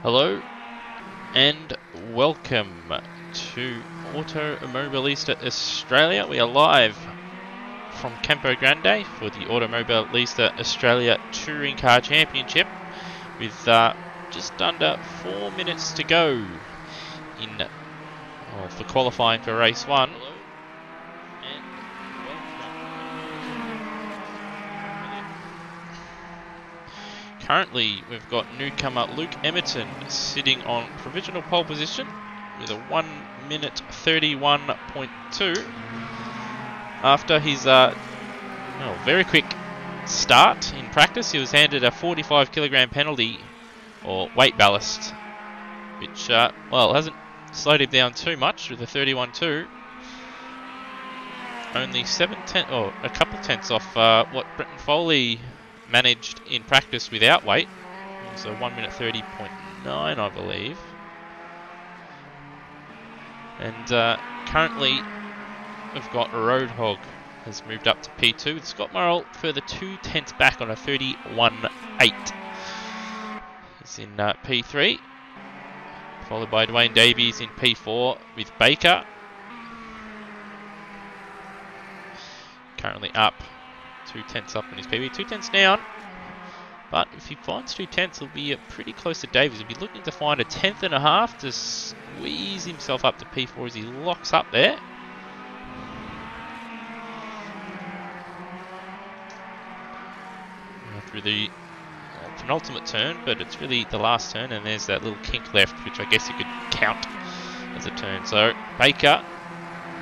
Hello and welcome to Automobilista Australia. We are live from Campo Grande for the Automobilista Australia Touring Car Championship with just under 4 minutes to go for qualifying for race 1. Hello and welcome. Currently, we've got newcomer Luke Emerton sitting on provisional pole position with a 1 minute 31.2 after his very quick start in practice. He was handed a 45 kilogram penalty or weight ballast, which hasn't slowed him down too much with a 31.2. Only a couple tenths off what Brenton Foley managed in practice without weight. It was a 1 minute 30.9, I believe. And currently, we've got Roadhog has moved up to P2 with Scott Morrell further 2 tenths back on a 31.8. He's in P3, followed by Dwayne Davies in P4 with Baker. Currently up 2 tenths up in his PB, 2 tenths down. But if he finds 2 tenths, he'll be pretty close to Davies. He'll be looking to find a 1/10.5 to squeeze himself up to P4 as he locks up there. Through the penultimate turn, but it's really the last turn, and there's that little kink left, which I guess you could count as a turn. So Baker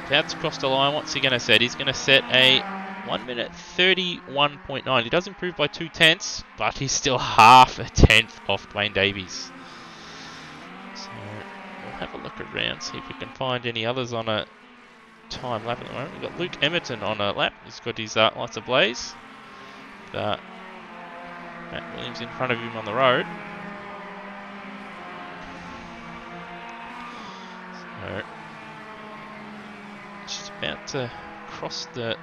about to cross the line. What's he going to set? He's going to set a 1 minute 31.9. He does improve by 2 tenths, but he's still half a tenth off Dwayne Davies. So we'll have a look around, see if we can find any others on a time lap at the moment. We've got Luke Emerton on a lap. He's got his lights ablaze. Matt Williams in front of him on the road. So just about to cross the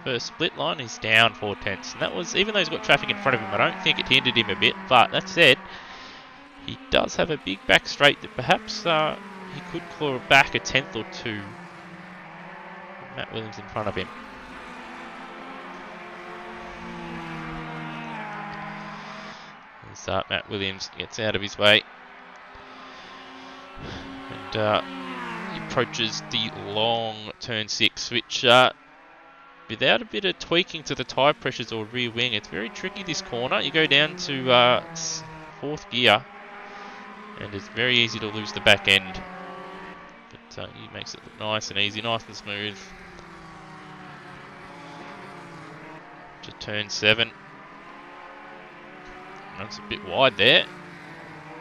first split line. He's down 4 tenths, and that was, even though he's got traffic in front of him, I don't think it hindered him a bit. But that said, he does have a big back straight that perhaps he could claw back a tenth or two with Matt Williams in front of him. Matt Williams gets out of his way and he approaches the long turn 6, which without a bit of tweaking to the tyre pressures or rear wing, it's very tricky this corner. You go down to 4th gear and it's very easy to lose the back end, but he makes it look nice and easy, nice and smooth. To turn 7. That's a bit wide there,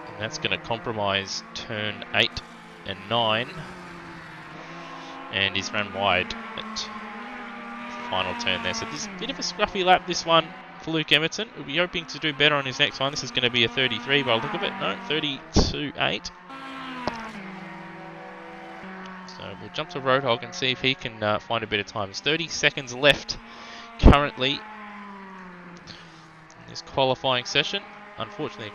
and that's going to compromise turn 8 and 9, and he's run wide at the final turn there. So this is a bit of a scruffy lap, this one for Luke Emerton. We'll be hoping to do better on his next one. This is going to be a 33 by the look of it. No, 32.8. So we'll jump to Roadhog and see if he can find a bit of time. There's 30 seconds left currently this qualifying session. Unfortunately,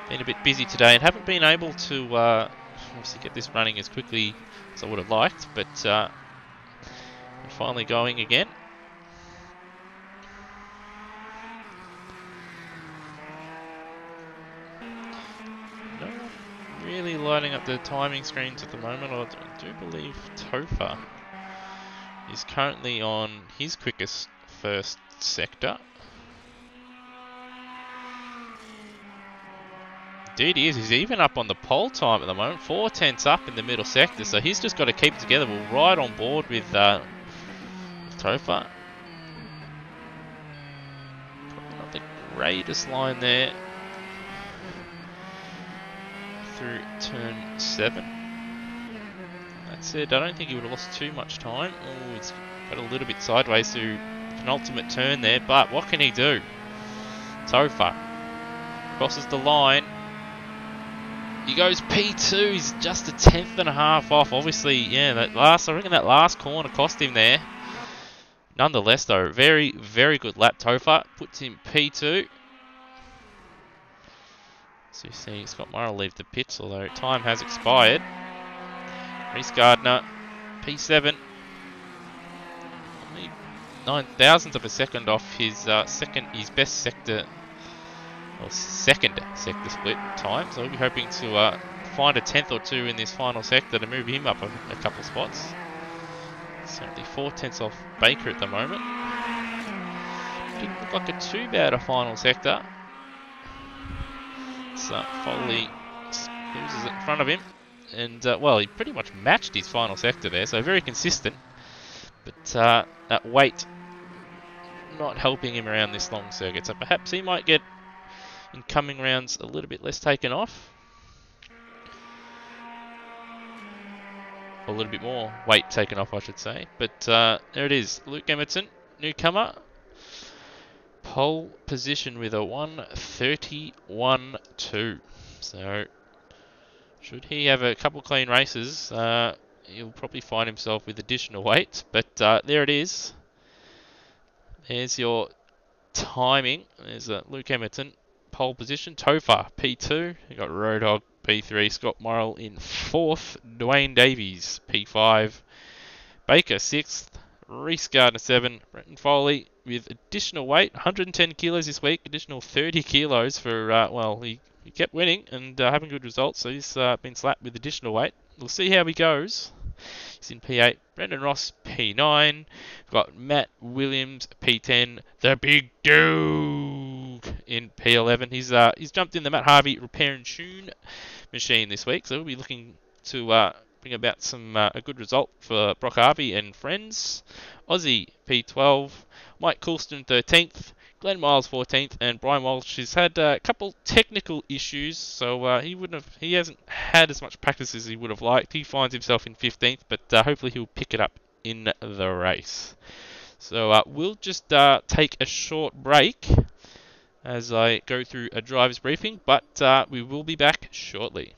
been a bit busy today and haven't been able to obviously get this running as quickly as I would have liked, but we're finally going again. No one really lighting up the timing screens at the moment. I do believe Topher is currently on his quickest first sector. Indeed he is. He's even up on the pole time at the moment. 4 tenths up in the middle sector. So he's just got to keep it together. We're right on board with Topher. Probably not the greatest line there through turn 7. That said, I don't think he would have lost too much time. Oh, it's got a little bit sideways through penultimate turn there. But what can he do? Topher crosses the line. He goes P2, he's just a 1/10.5 off. Obviously, yeah, I reckon that last corner cost him there. Nonetheless, though, very, very good lap. Topher puts him P2. So you see Scott Morrill leave the pits, although time has expired. Reese Gardner, P7, only 9,000th of a second off his his best sector, or second sector split time. So we'll be hoping to find a 10th or two in this final sector to move him up a couple spots. Certainly 4 tenths off Baker at the moment. Didn't look like a too bad a final sector. So Foley loses it in front of him. And, well, he pretty much matched his final sector there, so very consistent. But that weight not helping him around this long circuit. So perhaps he might get, in coming rounds, a little bit less taken off. A little bit more weight taken off, I should say. But there it is. Luke Emerton, newcomer. Pole position with a 1:31.2. So should he have a couple clean races, he'll probably find himself with additional weight. But there it is. There's your timing. There's Luke Emerton, pole position. Topher, P2. You got Road Hog, P3. Scott Morrill in 4th. Dwayne Davies, P5. Baker, 6th. Reese Gardner, 7. Brenton Foley with additional weight, 110 kilos this week. Additional 30 kilos for, well, he kept winning and having good results, so he's been slapped with additional weight. We'll see how he goes. He's in P8. Brendan Ross, P9. We've got Matt Williams, P10. The Big Duke in P11. He's jumped in the Matt Harvey repair and tune machine this week, so we'll be looking to bring about a good result for Brock Harvey and friends. Aussie, P12. Mike Coulston, 13th. Glenn Miles, 14th, and Brian Walsh has had a couple technical issues, so he hasn't had as much practice as he would have liked. He finds himself in 15th, but hopefully he'll pick it up in the race. So we'll just take a short break as I go through a driver's briefing, but we will be back shortly.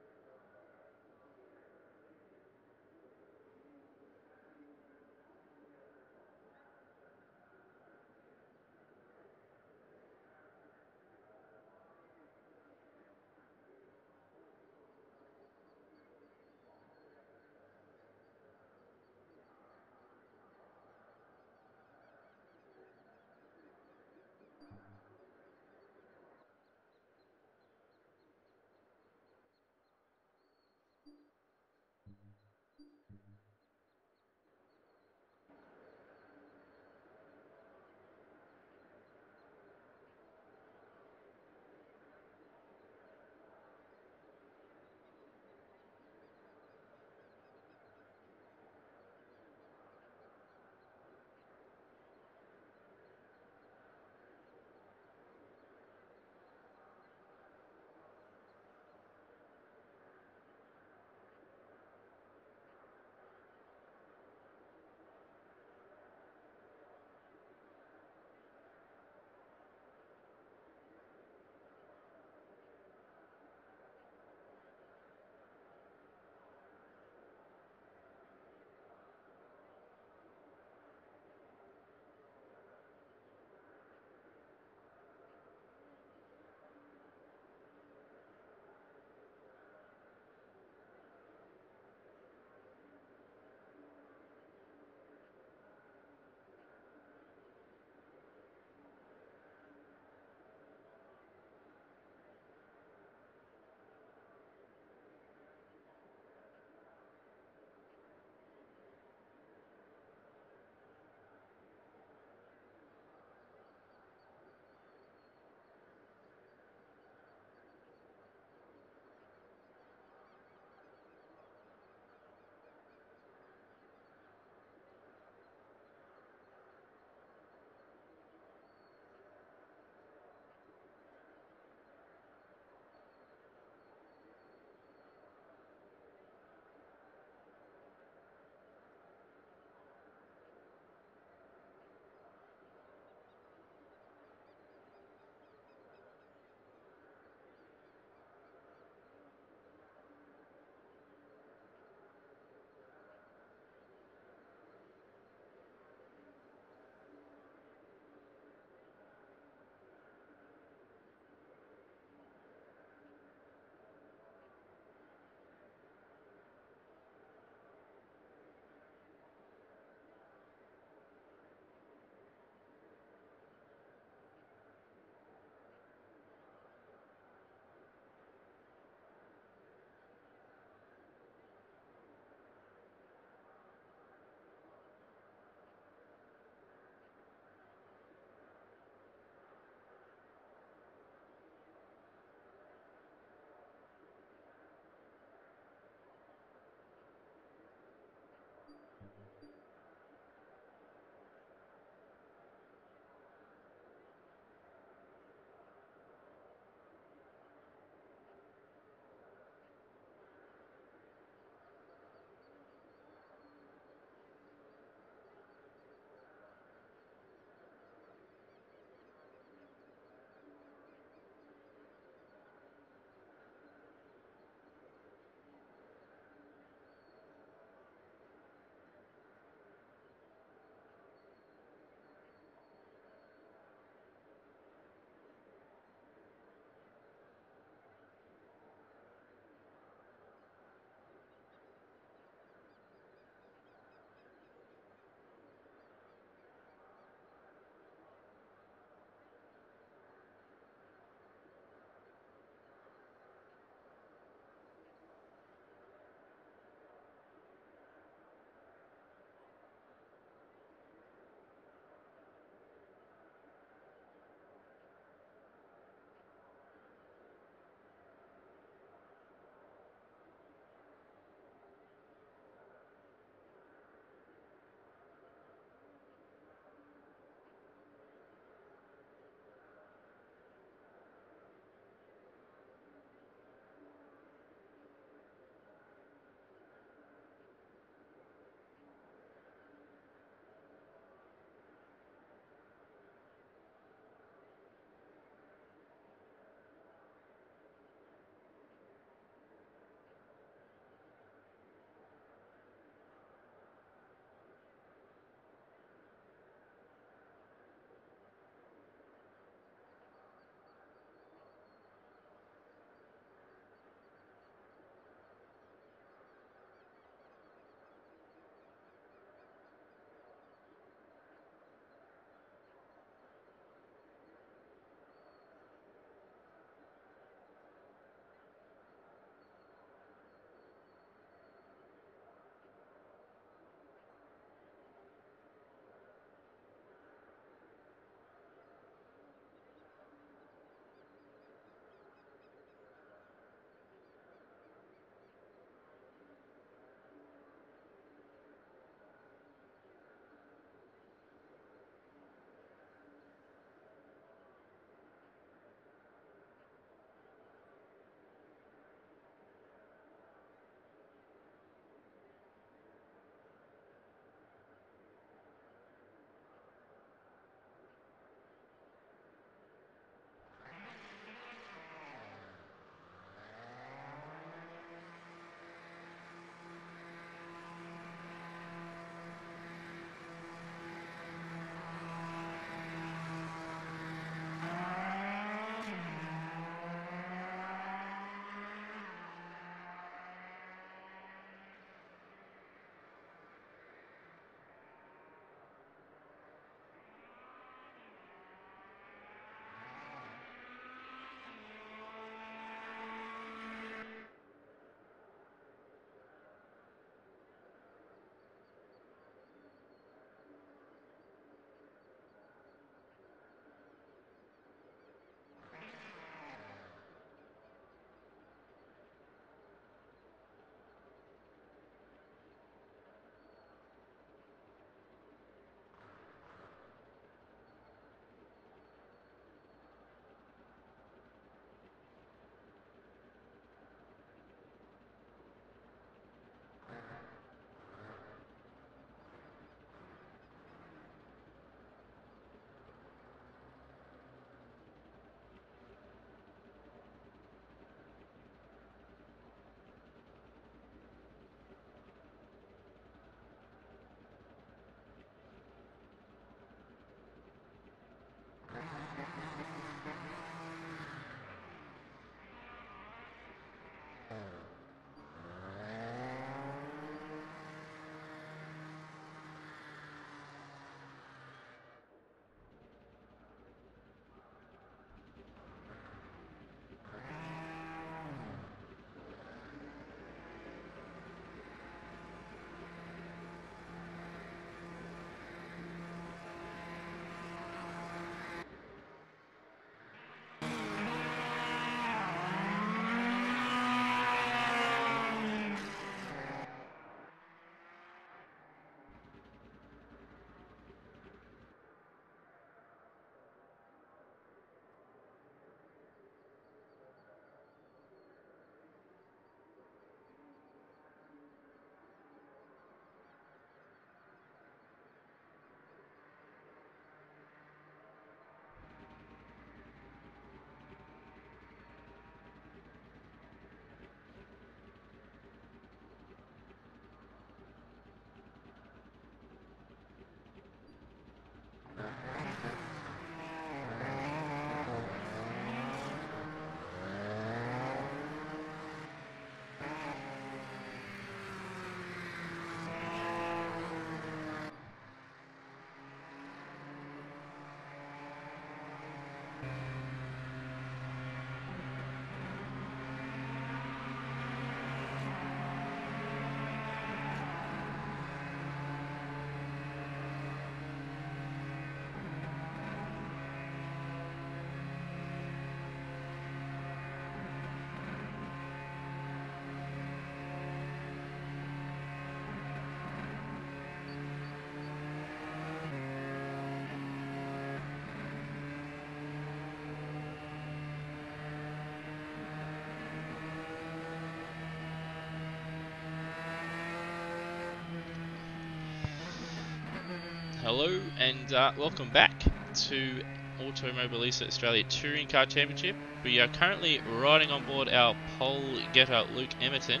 Hello and welcome back to Automobilista Australia Touring Car Championship. We are currently riding on board our pole getter Luke Emerton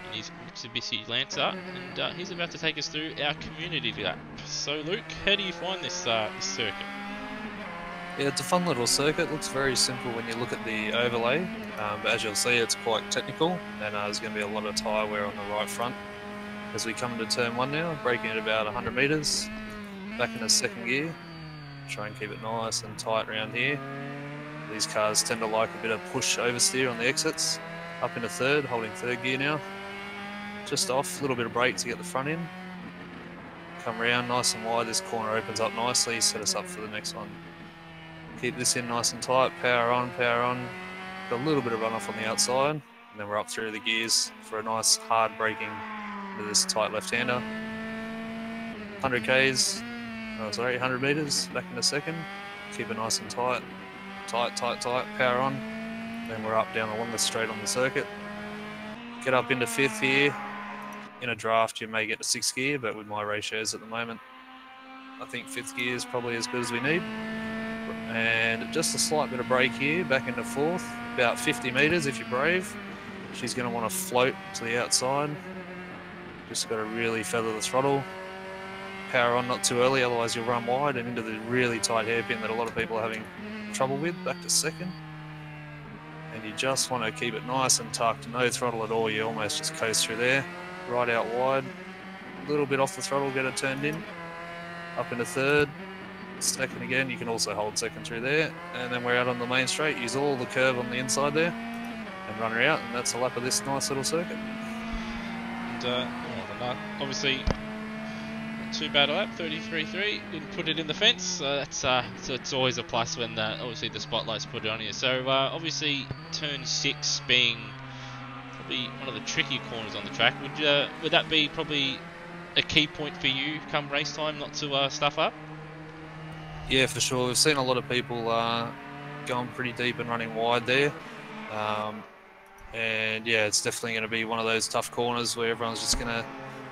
in his Mitsubishi Lancer, and he's about to take us through our community lap. So Luke, how do you find this circuit? Yeah, it's a fun little circuit. Looks very simple when you look at the overlay, but as you'll see, it's quite technical, and there's going to be a lot of tyre wear on the right front. As we come into turn one now, braking at about 100 metres, back into second gear. Try and keep it nice and tight around here. These cars tend to like a bit of push oversteer on the exits. Up into third, holding third gear now. Just off, a little bit of brake to get the front in. Come around nice and wide. This corner opens up nicely, set us up for the next one. Keep this in nice and tight, power on, power on. Got a little bit of runoff on the outside, and then we're up through the gears for a nice hard braking into this tight left-hander. 100 Ks, 100 metres, back into second. Keep it nice and tight, tight, tight, tight, power on. Then we're up down the longest straight on the circuit. Get up into fifth here. In a draft, you may get to sixth gear, but with my ratios at the moment, I think fifth gear is probably as good as we need. And just a slight bit of brake here, back into fourth, about 50 metres if you're brave. She's going to want to float to the outside. Just got to really feather the throttle. Power on not too early, otherwise you'll run wide and into the really tight hairpin that a lot of people are having trouble with, back to second. And you just want to keep it nice and tucked, no throttle at all. You almost just coast through there, right out wide. A little bit off the throttle, get it turned in. Up into third. Second again, you can also hold second through there, and then we're out on the main straight. Use all the curve on the inside there and run her out, and that's a lap of this nice little circuit. And obviously not too bad a lap, 33.3. Didn't put it in the fence, so it's always a plus when obviously the spotlight's put on you. So obviously turn 6 being probably one of the tricky corners on the track. Would that be probably a key point for you come race time, not to stuff up? Yeah, for sure. We've seen a lot of people going pretty deep and running wide there. And yeah, it's definitely going to be one of those tough corners where everyone's just going to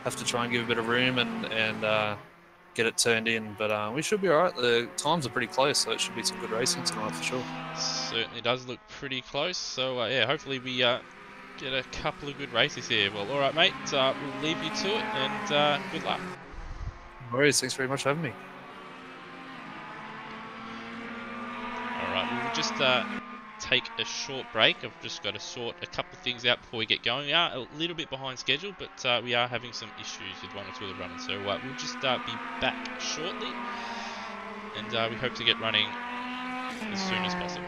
have to try and give a bit of room and get it turned in. But we should be all right. The times are pretty close, so it should be some good racing tonight for sure. Certainly does look pretty close. So yeah, hopefully we get a couple of good races here. Well, all right, mate. We'll leave you to it, and good luck. No worries. Thanks very much for having me. Alright, we'll just take a short break. I've just got to sort a couple of things out before we get going. We are a little bit behind schedule, but we are having some issues with one or two of the runners. So we'll just be back shortly, and we hope to get running as soon as possible.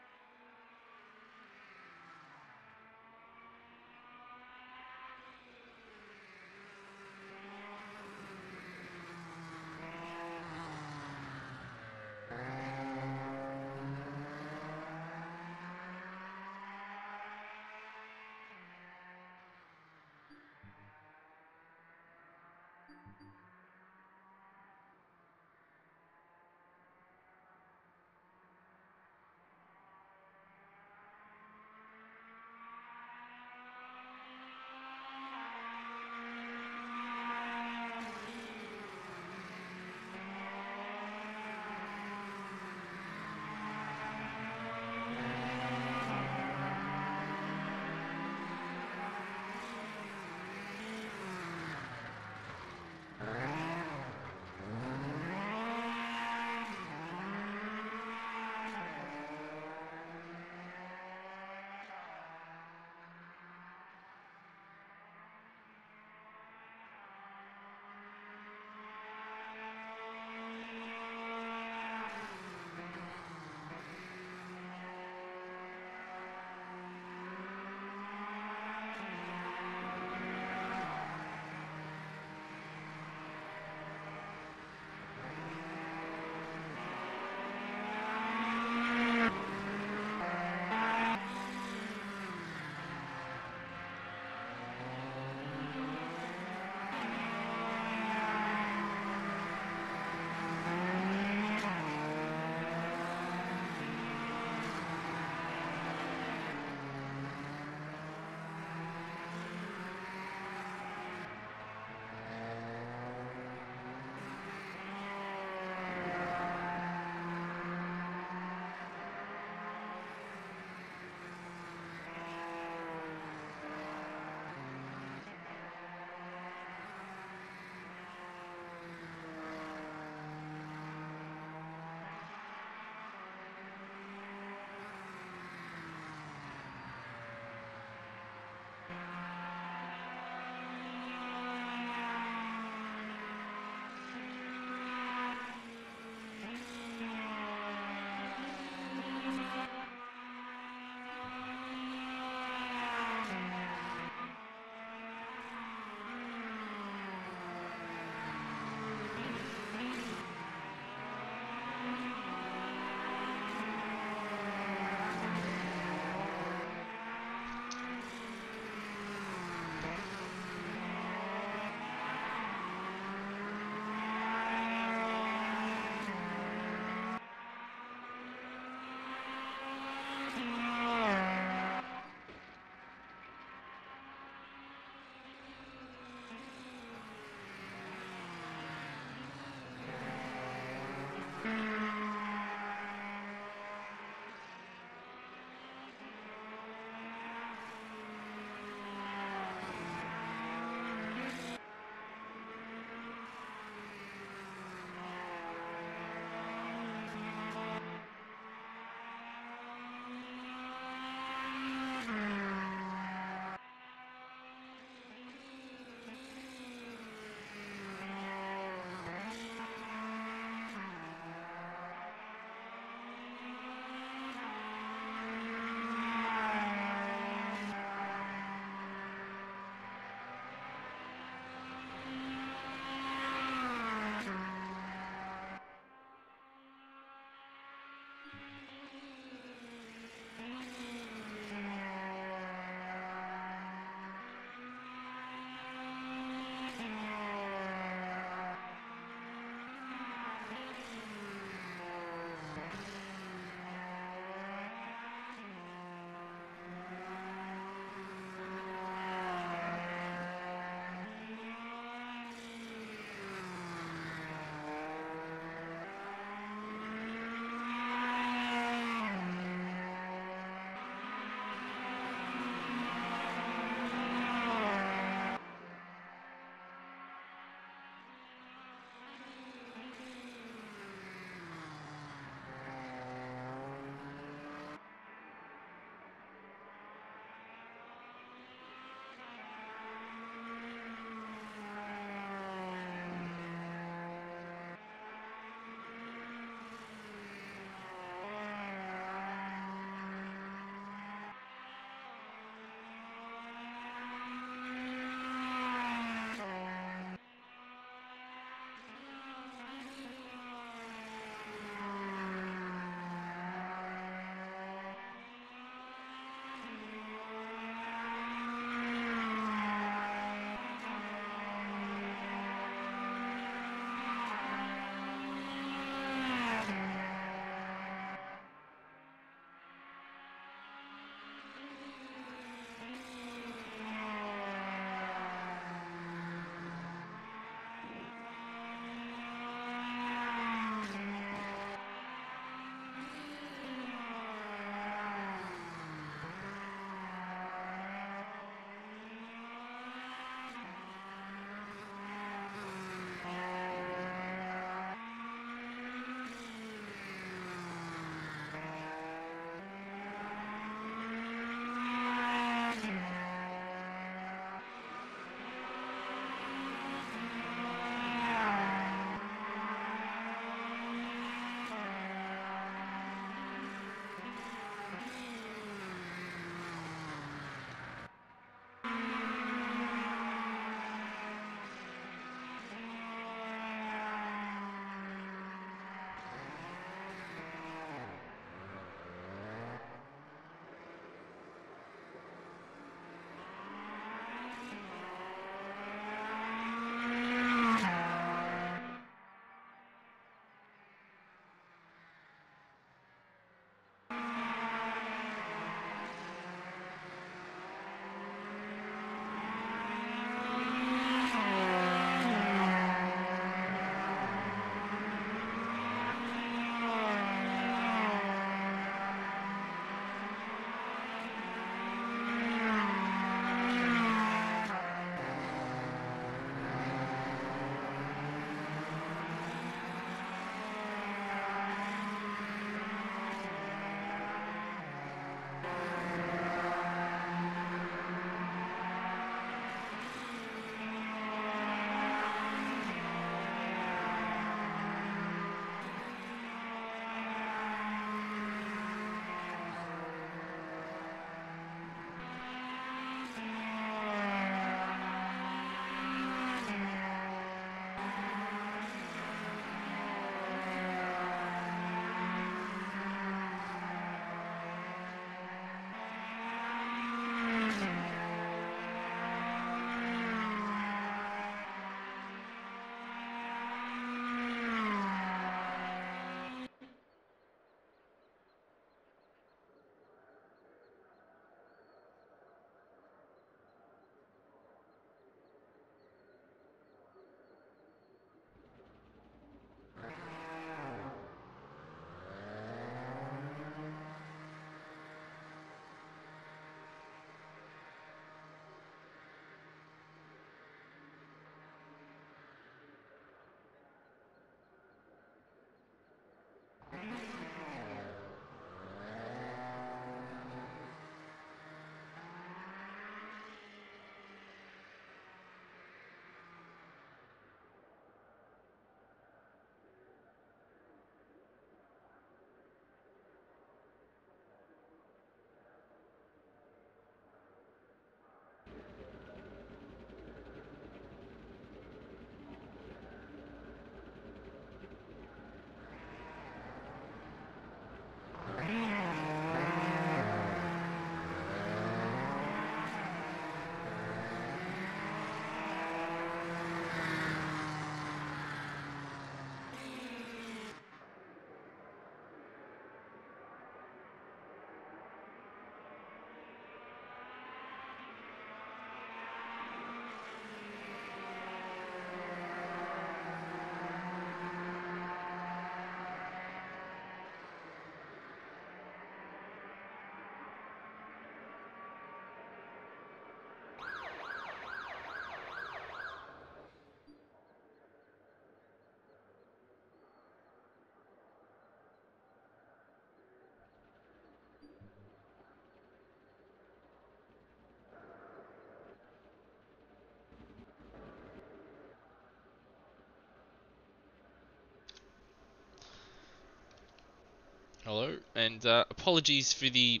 Hello, and apologies for the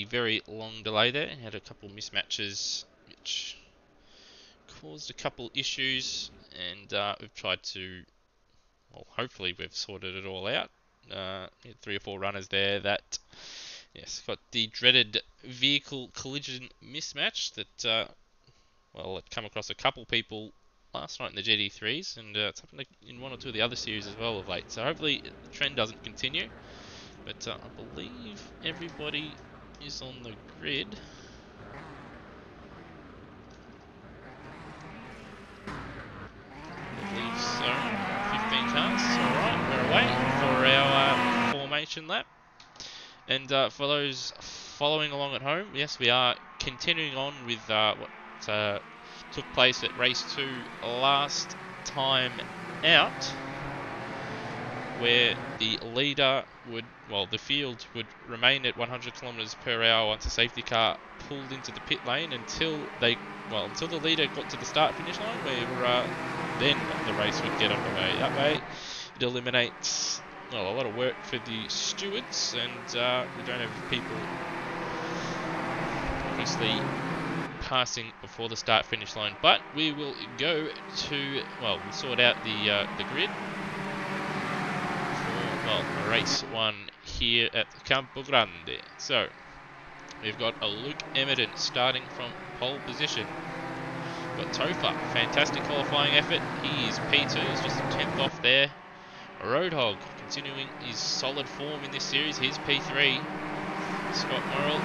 very long delay there. Had a couple mismatches which caused a couple issues, and we've tried to, well, hopefully we've sorted it all out. Had 3 or 4 runners there that, yes, got the dreaded vehicle collision mismatch that, well, it come across a couple people last night in the GT3s, and it's happened in 1 or 2 of the other series as well of late. So hopefully the trend doesn't continue. But I believe everybody is on the grid. I believe so. 15 cars. Alright, we're away for our formation lap. And for those following along at home, yes, we are continuing on with what took place at race 2 last time out, where the leader would, well, the field would remain at 100 kilometers per hour once a safety car pulled into the pit lane until the leader got to the start finish line, where then the race would get underway. That way, it eliminates, well, a lot of work for the stewards, and we don't have people obviously passing before the start finish line. But we will go to, well, we'll sort out the grid. Well, race 1 here at Campo Grande. So, we've got a Luke Emmerdon starting from pole position. We've got Topher, fantastic qualifying effort. He is P2, he's just a 10th off there. Roadhog, continuing his solid form in this series. He's P3. Scott Morrill,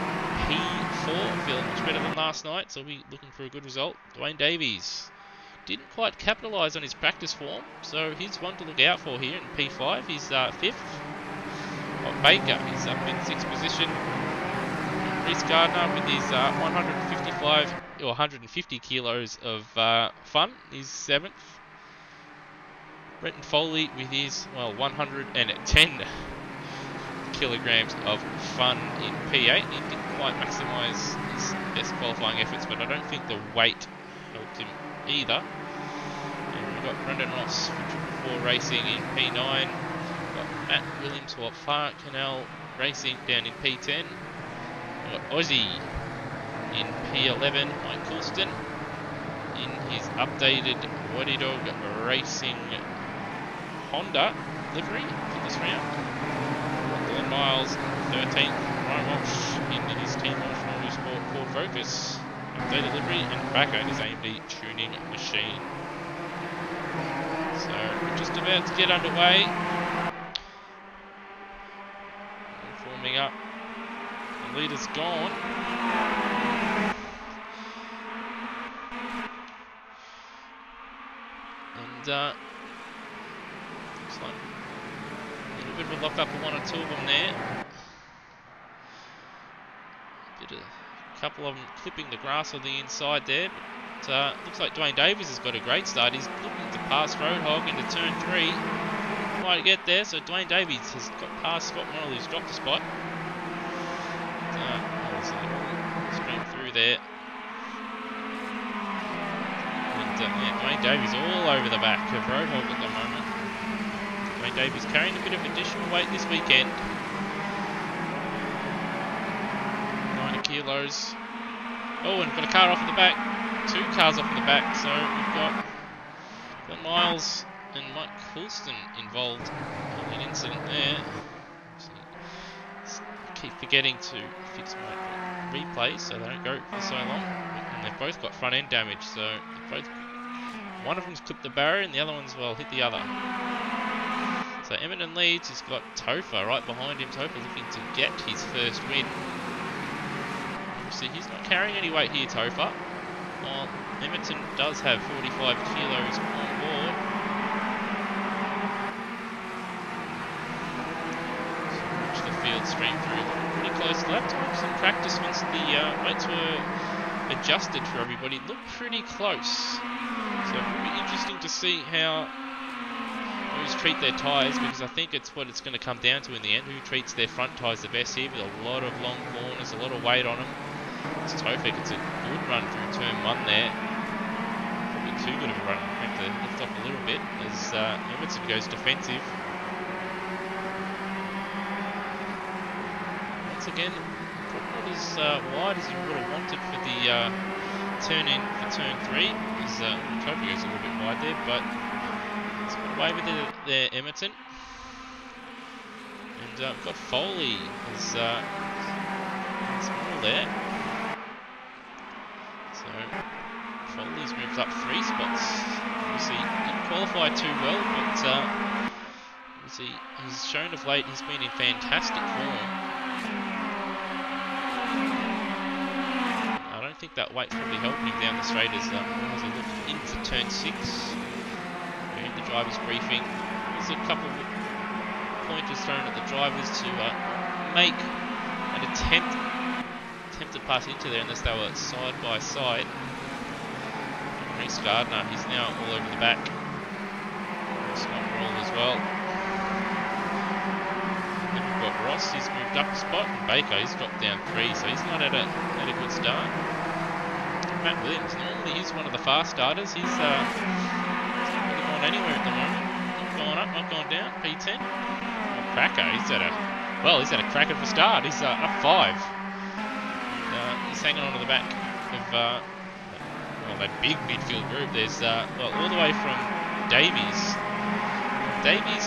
P4, feeling much better than last night, so we'll be looking for a good result. Dwayne Davies didn't quite capitalise on his practice form, so he's one to look out for here in P5. He's 5th. Baker, he's up in 6th position. Reece Gardner with his 150 kilos of fun, he's 7th. Brenton Foley with his, well, 110 kilograms of fun in P8. He didn't quite maximise his best qualifying efforts, but I don't think the weight helped him either. And we've got Brendan Ross for 4 Racing in P9. We've got Matt Williams for Far Canal Racing down in P10. We've got Aussie in P11, Mike Coulston in his updated Waddy Dog Racing Honda livery for this round. Glenn Miles 13th, Ryan Walsh in his Team Walsh Motorsport Ford Focus updated livery, and back on his AMD tuning machine. So we're just about to get underway. Forming up. The leader's gone. And looks like a little bit of a lock up for 1 or 2 of them there. A couple of them clipping the grass on the inside there. But looks like Dwayne Davies has got a great start. He's looking to pass Roadhog into turn 3. Might get there, so Dwayne Davies has got past Scott Morrill, who's dropped a spot. Stream through there. And yeah, Dwayne Davies all over the back of Roadhog at the moment. Dwayne Davies carrying a bit of additional weight this weekend. 90 kilos. Oh, and got a car off in the back. 2 cars off in the back, so we've got Glenn Miles and Mike Coulston involved in an incident there. So I keep forgetting to fix my replays so they don't go for so long. And they've both got front end damage, so one of them's clipped the barrier and the other one's, well, hit the other. So Eminem leads, he's got Topher right behind him. Topher looking to get his first win. See, he's not carrying any weight here, Topher. While Edmonton does have 45 kilos on board. So watch the field stream through. Pretty close lap times in practice once the weights were adjusted for everybody. It looked pretty close. So it will be interesting to see how those treat their tyres, because I think it's what it's going to come down to in the end. Who treats their front tyres the best here, with a lot of long corners, a lot of weight on them. It's Tofik, it's a good run through turn 1 there. Probably too good of a run. Have to lift off a little bit as Emerson goes defensive. again, probably not as wide as you would have wanted for the turn in for turn 3. Trophy goes a little bit wide there, but it's got away with it there, Emerton. And we've got Foley as small there. So Foley's moved up 3 spots. Obviously didn't qualify too well, but obviously he's shown of late he's been in fantastic form. I don't think that weight's probably helping him down the straight as a look into turn 6. We're in the driver's briefing. There's a couple of pointers thrown at the drivers to make an attempt to pass into there unless they were side by side. Reece Gardner, he's now all over the back. Scott Roll as well. Then we've got Ross, he's moved up a spot, and Baker, he's dropped down 3, so he's not at a good start. Matt Williams, normally he's one of the fast starters. He's not really going anywhere at the moment. Not going up, not going down. P10. Cracker, he's had a cracker of a start. He's up 5. He's hanging on to the back of that big midfield group. There's all the way from Davies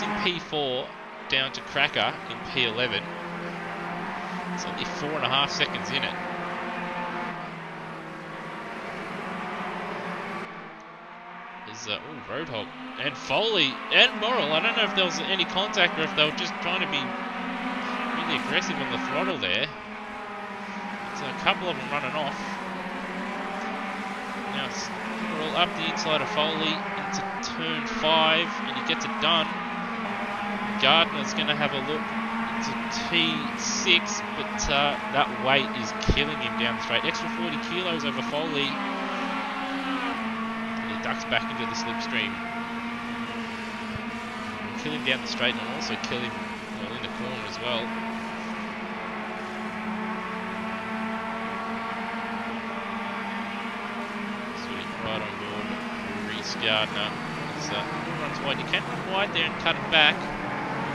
in P4 down to Cracker in P11. It's only 4.5 seconds in it. There's Roadhog and Foley and Morrill. I don't know if there was any contact or if they were just trying to be really aggressive on the throttle there. So a couple of them running off. Now Morrill up the inside of Foley into turn 5, and he gets it done. Gardner's going to have a look into T6, but that weight is killing him down the straight. Extra 40 kilos over Foley. Ducks back into the slipstream. Kill him down the straight and also kill him in the corner as well. Sweet, right on board. Reece Gardner runs wide. You can run wide there and cut him back.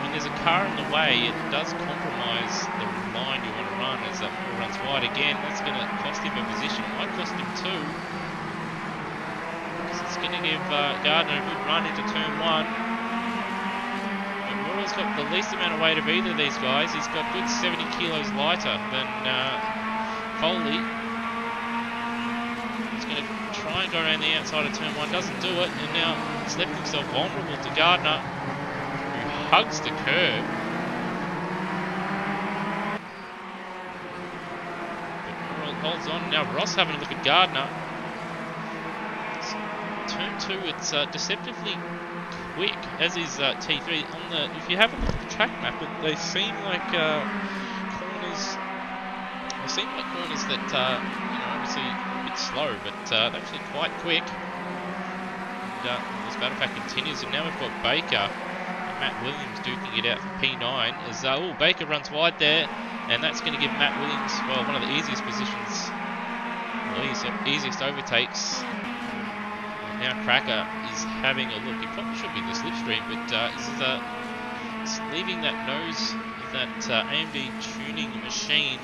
When there's a car in the way, it does compromise the line you want to run. As that runs wide again, that's going to cost him a position. It might cost him 2. It's going to give Gardner a good run into turn 1. But Morrill's got the least amount of weight of either of these guys. He's got good 70 kilos lighter than Foley. He's going to try and go around the outside of turn 1. Doesn't do it, and now he's left himself vulnerable to Gardner, who hugs the curb. But Morrill holds on. Now Ross having a look at Gardner. Turn 2, it's deceptively quick, as is T3. If you have a look at the track map, they seem like corners. They seem like corners that obviously a bit slow, but they're actually quite quick. And this battle pack continues, and now we've got Baker and Matt Williams duking it out for P9. As Baker runs wide there, and that's going to give Matt Williams one of the easiest positions, easiest overtakes. Now Cracker is having a look. He probably should be in the slipstream, but he's leaving that nose of that AMD tuning machine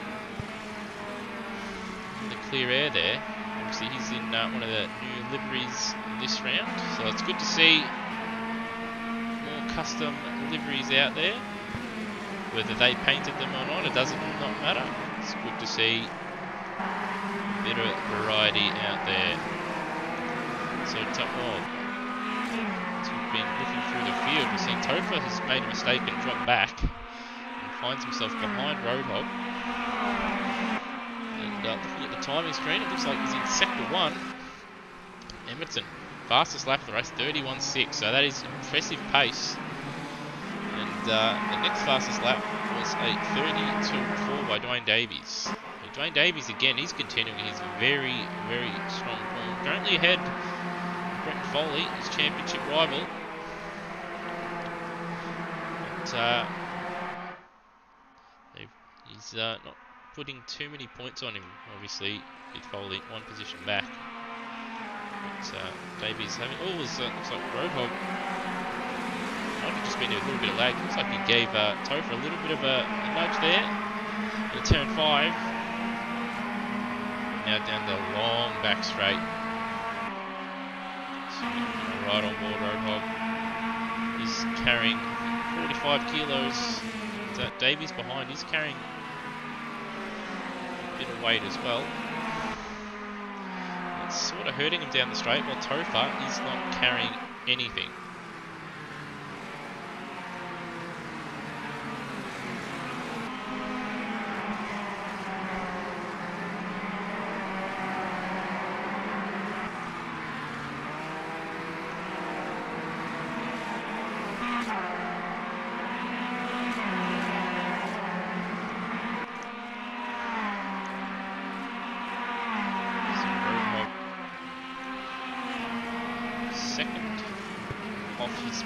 in the clear air there. Obviously he's in one of the new liveries this round, so it's good to see more custom liveries out there. Whether they painted them or not, it doesn't not matter. It's good to see a bit of variety out there. So we've been looking through the field. We've seen Topher has made a mistake and dropped back and finds himself behind Roadhog. And looking at the timing screen, it looks like he's in sector 1. Emerton, fastest lap of the race, 31.6. So that is impressive pace. And the next fastest lap was a 32.4 by Dwayne Davies. So Dwayne Davies again, he's continuing his very, very strong form. Currently ahead Brenton Foley, his championship rival. But he's not putting too many points on him, obviously, with Foley one position back. But Davies having... looks like Roadhog might have just been a little bit of lag. Looks like he gave Topher a little bit of a nudge there. In turn 5. Now down the long back straight. So right on board Roadhog. He's carrying 45 kilos. Davies behind, he's carrying a bit of weight as well. It's sort of hurting him down the straight, while Topher is not carrying anything.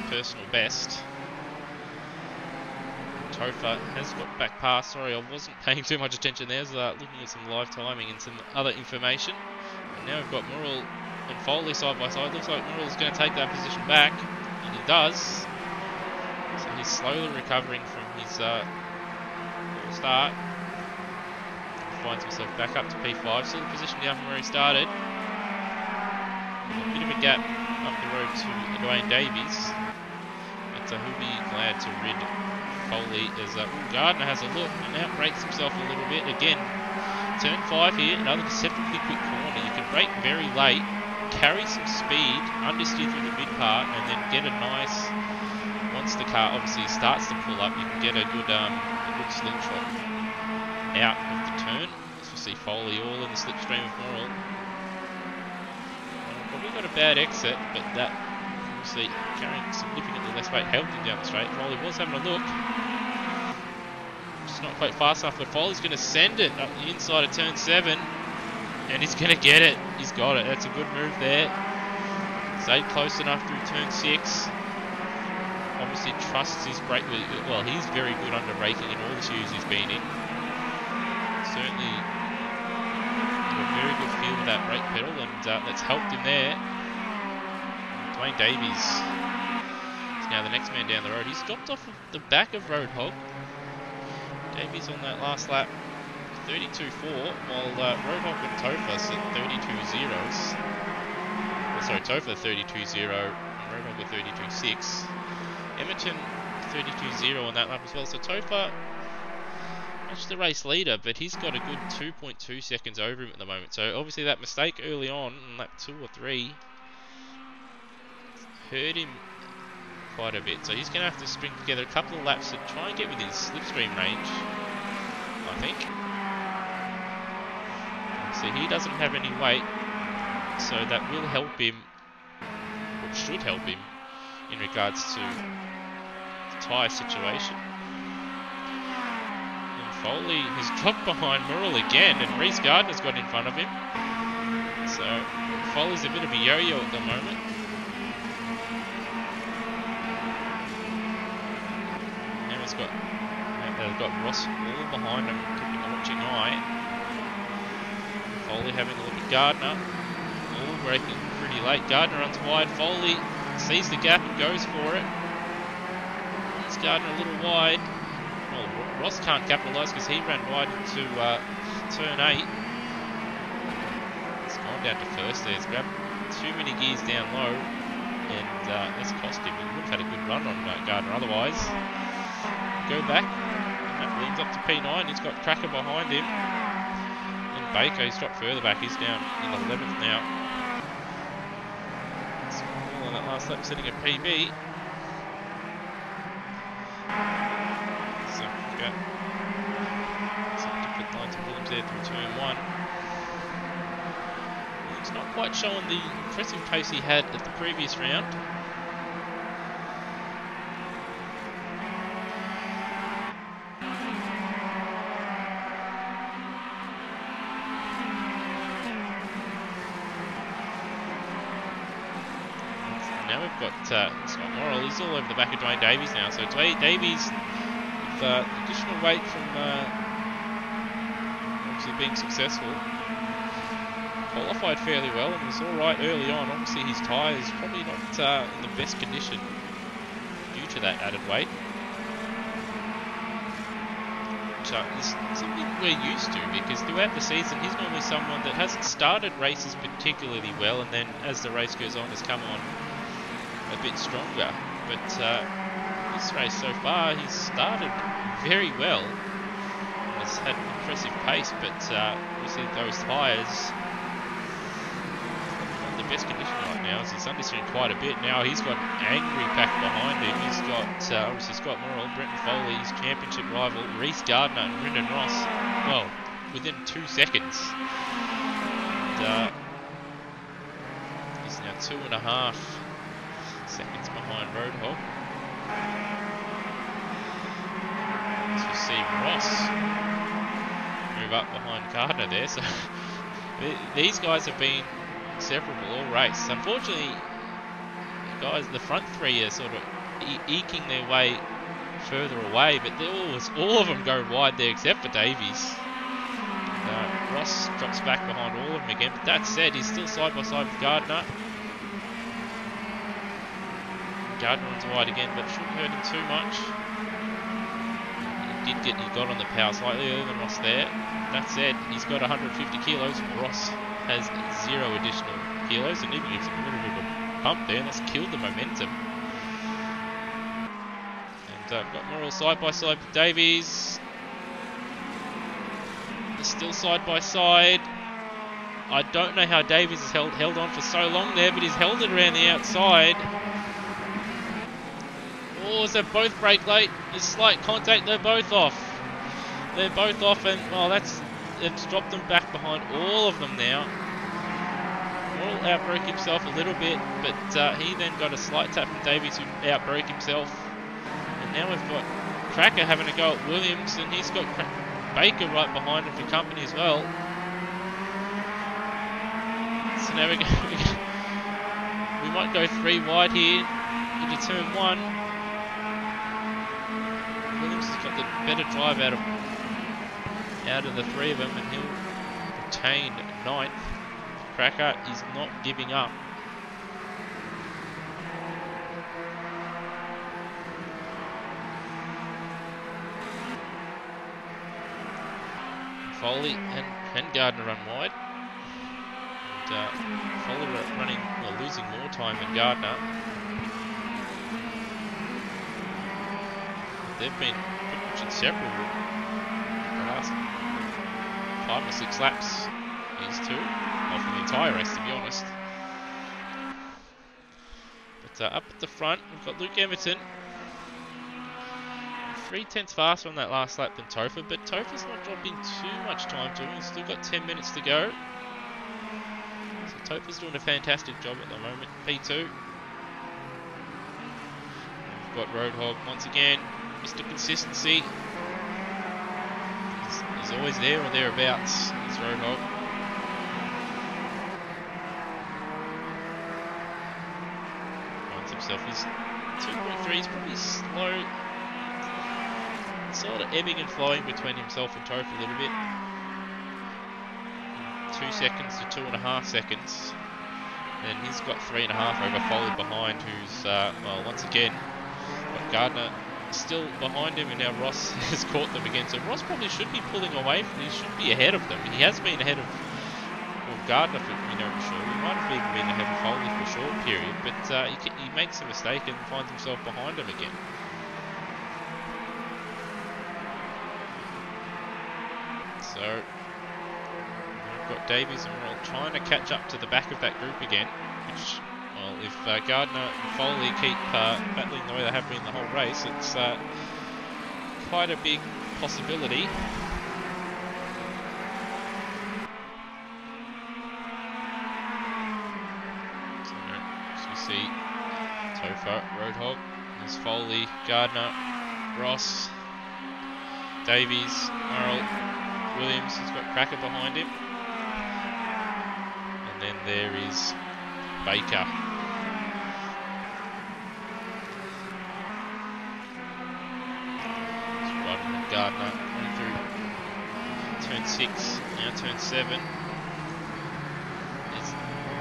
Personal best. Topher has got back past. Sorry, I wasn't paying too much attention there. I was looking at some live timing and some other information. And now we've got Murrell and Foley side by side. Looks like Murrell's going to take that position back, and he does. So he's slowly recovering from his start. He finds himself back up to P5. Still the position down from where he started. A bit of a gap up the road to Dwayne Davies. But he'll be glad to rid Foley as Gardner has a look and outbrakes himself a little bit. Again, turn 5 here, another deceptively quick corner. You can brake very late, carry some speed, understeer through the mid part, and then get a nice, once the car obviously starts to pull up, you can get a good slingshot out of the turn. As you see Foley all in the slipstream of Morrill. Probably got a bad exit, but that obviously carrying significantly less weight helped him down the straight. Foley was having a look. Just not quite fast enough, but Foley's going to send it up the inside of turn 7. And he's going to get it. He's got it. That's a good move there. Stayed close enough through turn 6. Obviously trusts his brake. Well, he's very good under braking in all the shoes he's been in. Certainly got a very good feel of that brake pedal, and that's helped him there. Dwayne Davies is now the next man down the road. He's dropped off the back of Roadhog. Davies on that last lap, 32.4, while Roadhog and Topher at 32.0s. Sorry, Topher 32.0 and Roadhog at 32.6. Emerton 32.0 on that lap as well. So Topher, much the race leader, but he's got a good 2.2 seconds over him at the moment. So obviously that mistake early on lap 2 or 3 hurt him quite a bit. So he's going to have to string together a couple of laps to try and get within slipstream range, I think. So he doesn't have any weight, so that will help him, or should help him, in regards to the tyre situation. And Foley has dropped behind Murrell again, and Reece Gardner's got in front of him. So Foley's a bit of a yo-yo at the moment. Now they've got Ross all behind him, keeping a watching eye. Foley having a look at Gardner, all braking pretty late. Gardner runs wide. Foley sees the gap and goes for it. It's Gardner a little wide. Well, Ross can't capitalise because he ran wide into turn 8. It's gone down to first there. It's grabbed too many gears down low, and that's cost him. He would have had a good run on Gardner otherwise. Go back, and that leads up to P9. He's got Cracker behind him. And Baker, he's dropped further back. He's down in 11th now. On that last lap, setting a PB. So we've got some different lines of Williams there through turn 1. It's not quite showing the impressive pace he had at the previous round. Now we've got Scott Morrill. He's all over the back of Dwayne Davies now. So Dwayne Davies, with additional weight from obviously being successful, qualified fairly well and was alright early on. Obviously his tyres probably not in the best condition due to that added weight. which is something we're used to, because throughout the season he's normally someone that hasn't started races particularly well, and then as the race goes on has come on a bit stronger. But this race so far, he's started very well and has had an impressive pace, but obviously those tyres not the best condition right now, as he's understeering quite a bit. Now he's got an angry pack behind him. He's got obviously Scott Morrill, Brenton Foley, his championship rival, Reece Gardner and Brendan Ross, well, within 2 seconds. And he's now 2.5 seconds behind Roadhog. As we see Ross move up behind Gardner there, so these guys have been inseparable all race. Unfortunately, the front three are sort of eking their way further away, but all of them go wide there except for Davies. Ross drops back behind all of them again, but that said, he's still side by side with Gardner. Gardner runs wide again, but it shouldn't hurt him too much. He got on the power slightly earlier than Ross there. That said, he's got 150 kilos. Ross has 0 additional kilos, and even gives him a little bit of a pump there, and that's killed the momentum. And I've got Morrill side by side with Davies. They're still side by side. I don't know how Davies has held on for so long there, but he's held it around the outside. Oh, so both brake late. There's slight contact. They're both off. They're both off, and well, it's dropped them back behind all of them now. Morrill outbroke himself a little bit, but he then got a slight tap from Davies, who outbroke himself. And now we've got Cracker having a go at Williams, and he's got Baker right behind him for company as well. So now we might go 3 wide here into turn 1. Williams has got the better drive out of the 3 of them, and he'll retain 9th. Cracker is not giving up. Foley and Gardner run wide. And Foley losing more time than Gardner. They've been pretty much inseparable the last 5 or 6 laps. These two, well, for the entire race, to be honest. But up at the front, we've got Luke Everton. 3/10 faster on that last lap than Topher, but Topher's not dropping too much time to him. He's still got 10 minutes to go. So Topher's doing a fantastic job at the moment. P2. We've got Roadhog once again. Mr. Consistency. He's always there or thereabouts. He's Roadhog. Finds himself. He's 2.3. He's probably slow. Sort of ebbing and flowing between himself and Topher a little bit. 2 seconds to 2.5 seconds. And he's got 3.5 over Foley behind, who's, well, once again, got Gardner still behind him, and now Ross has caught them again. So Ross probably should be pulling away. He should be ahead of them. He has been ahead of Gardner for sure. He might have even been ahead of Foley for a short period, but he makes a mistake and finds himself behind him again. So we've got Davies and Morrill trying to catch up to the back of that group again, which, well, if Gardner and Foley keep battling the way they have been the whole race, it's quite a big possibility. So as we see, Topher, Roadhog, there's Foley, Gardner, Ross, Davies, Morrill, Williams has got Cracker behind him. And then there is Baker. Riding with Gardner running through turn 6, now turn 7.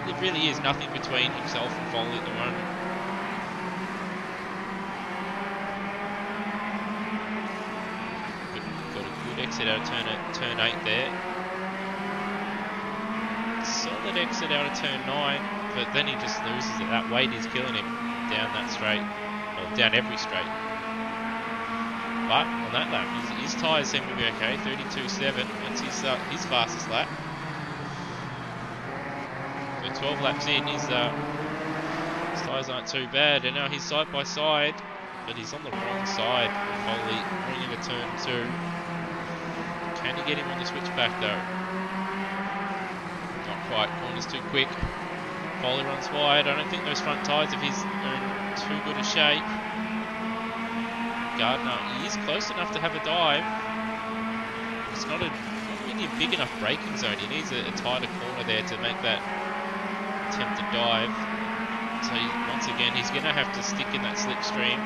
It really is nothing between himself and Foley at the moment. exit out of turn 8 there. Solid exit out of turn 9, but then he just loses it. That weight is killing him down that straight, or down every straight. But on that lap, his tyres seem to be okay. 32.7. That's his fastest lap. So 12 laps in, his tyres aren't too bad, and now he's side by side, but he's on the wrong side. Foley going into turn 2. Can he get him on the switchback though? Not quite. Corner's too quick. Foley runs wide. I don't think those front tyres of his are in too good a shape. Gardner, he is close enough to have a dive. It's not really a big enough braking zone. He needs a tighter corner there to make that attempt to dive. So once again, he's going to have to stick in that slipstream.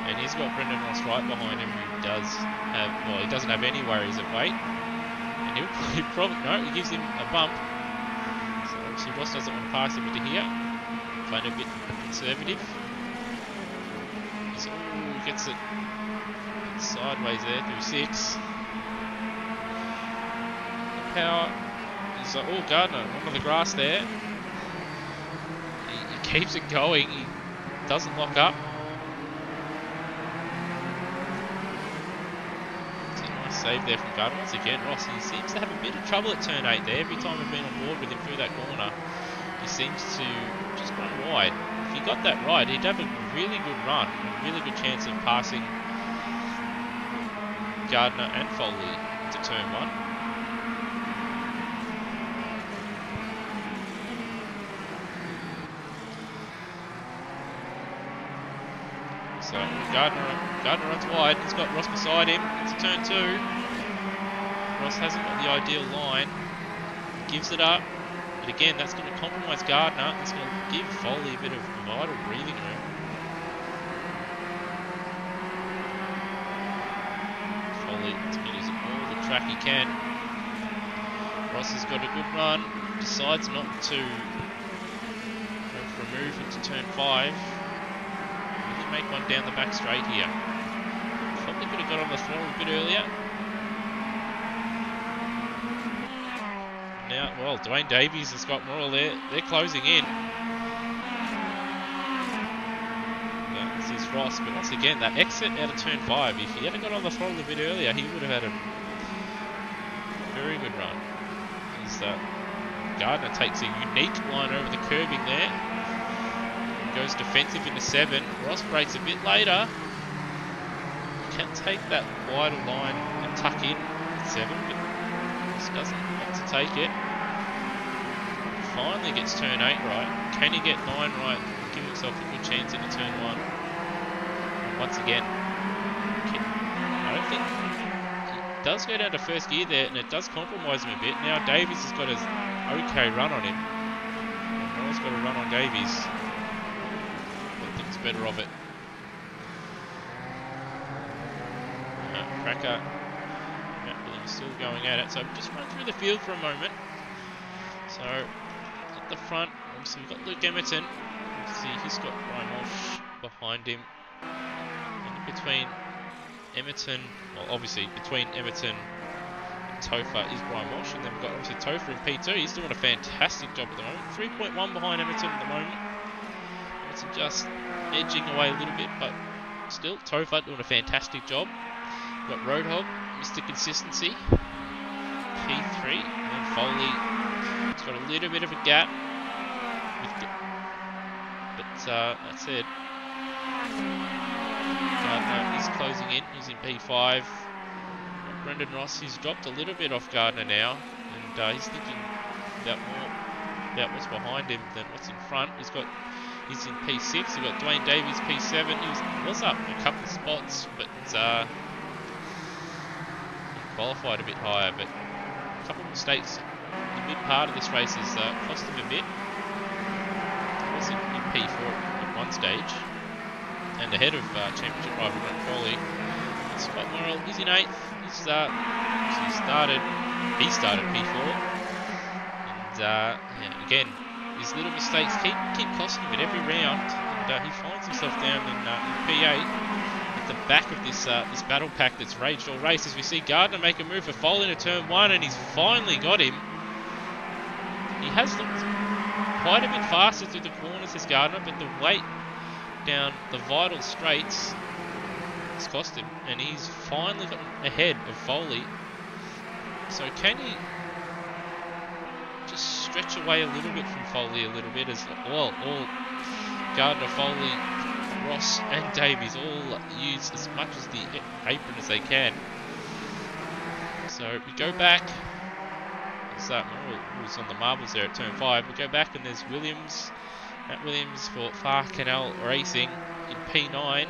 And he's got Brendan Ross right behind him, who does have, well, he doesn't have any worries of weight. And he probably, no, he gives him a bump. So obviously Ross doesn't want to pass him into here. Playing a bit conservative. He gets it sideways there through 6. Power is like, oh, Gardner onto the grass there. He keeps it going. He doesn't lock up. It's a nice save there from Gardner. Once again, Ross, he seems to have a bit of trouble at turn 8 there. Every time I've been on board with him through that corner, he seems to just run wide. If he got that right, he'd have a really good run, a really good chance of passing Gardner and Foley to turn 1. So Gardner runs wide. He's got Ross beside him. It's a turn 2. Ross hasn't got the ideal line. He gives it up. But again, that's going to compromise Gardner. It's going to give Foley a bit of vital breathing room. Foley is going to use all the track he can. Ross has got a good run. Decides not to go for a move into turn 5. Really make one down the back straight here. Probably could have got on the throttle a bit earlier. Now, well, Dwayne Davies and Scott Morrill, they're closing in. This is Ross, but once again, that exit out of turn 5, if he had got on the throttle a bit earlier, he would have had a very good run. Gardner takes a unique line over the curbing there. Goes defensive into 7. Ross brakes a bit later. Can take that wider line and tuck in at 7, but Ross doesn't want to take it. Finally gets turn 8 right. Can he get 9 right? Give himself a good chance into turn 1. And once again, I don't think he does go down to first gear there, and it does compromise him a bit. Now Davies has got an okay run on him. Morrill's got a run on Davies. But thinks better of it. Cracker. Williams still going at it. So just run through the field for a moment. So at the front, obviously we've got Luke Emerton. You can see he's got Brian Walsh behind him. And between Emerton, well obviously between Emerton and Topher is Brian Walsh, and then we've got obviously Topher in P2. He's doing a fantastic job at the moment. 3.1 behind Emerton at the moment. Emerton just edging away a little bit, but still Topher doing a fantastic job. We've got Roadhog, Mr. Consistency, P3, and then Foley. It's got a little bit of a gap, but that said, Gardner is closing in. He's in P5. Brendan Ross, he's dropped a little bit off Gardner now, and he's thinking about what's behind him than what's in front. He's in P6. We've got Dwayne Davies P7. He was up a couple of spots, but he qualified a bit higher. But a couple of mistakes in the mid part of this race has cost him a bit. He was in P4 at one stage, and ahead of championship rival Brent Foley. Scott Morrill, he's in 8th. He started P4, and yeah, again, these little mistakes keep costing him at every round, and he finds himself down in P8. at the back of this this battle pack that's raged all race, as we see Gardner make a move for Foley into turn 1, and he's finally got him. He has looked quite a bit faster through the corners, this Gardner, but the weight down the vital straights has cost him, and he's finally gotten ahead of Foley. So can he just stretch away a little bit from Foley a little bit, as well, all Gardner, Foley, Ross and Davies all use as much as the apron as they can. So we go back. Merrill was on the marbles there at turn 5. We go back and there's Williams. Matt Williams for Far Canal Racing in P9.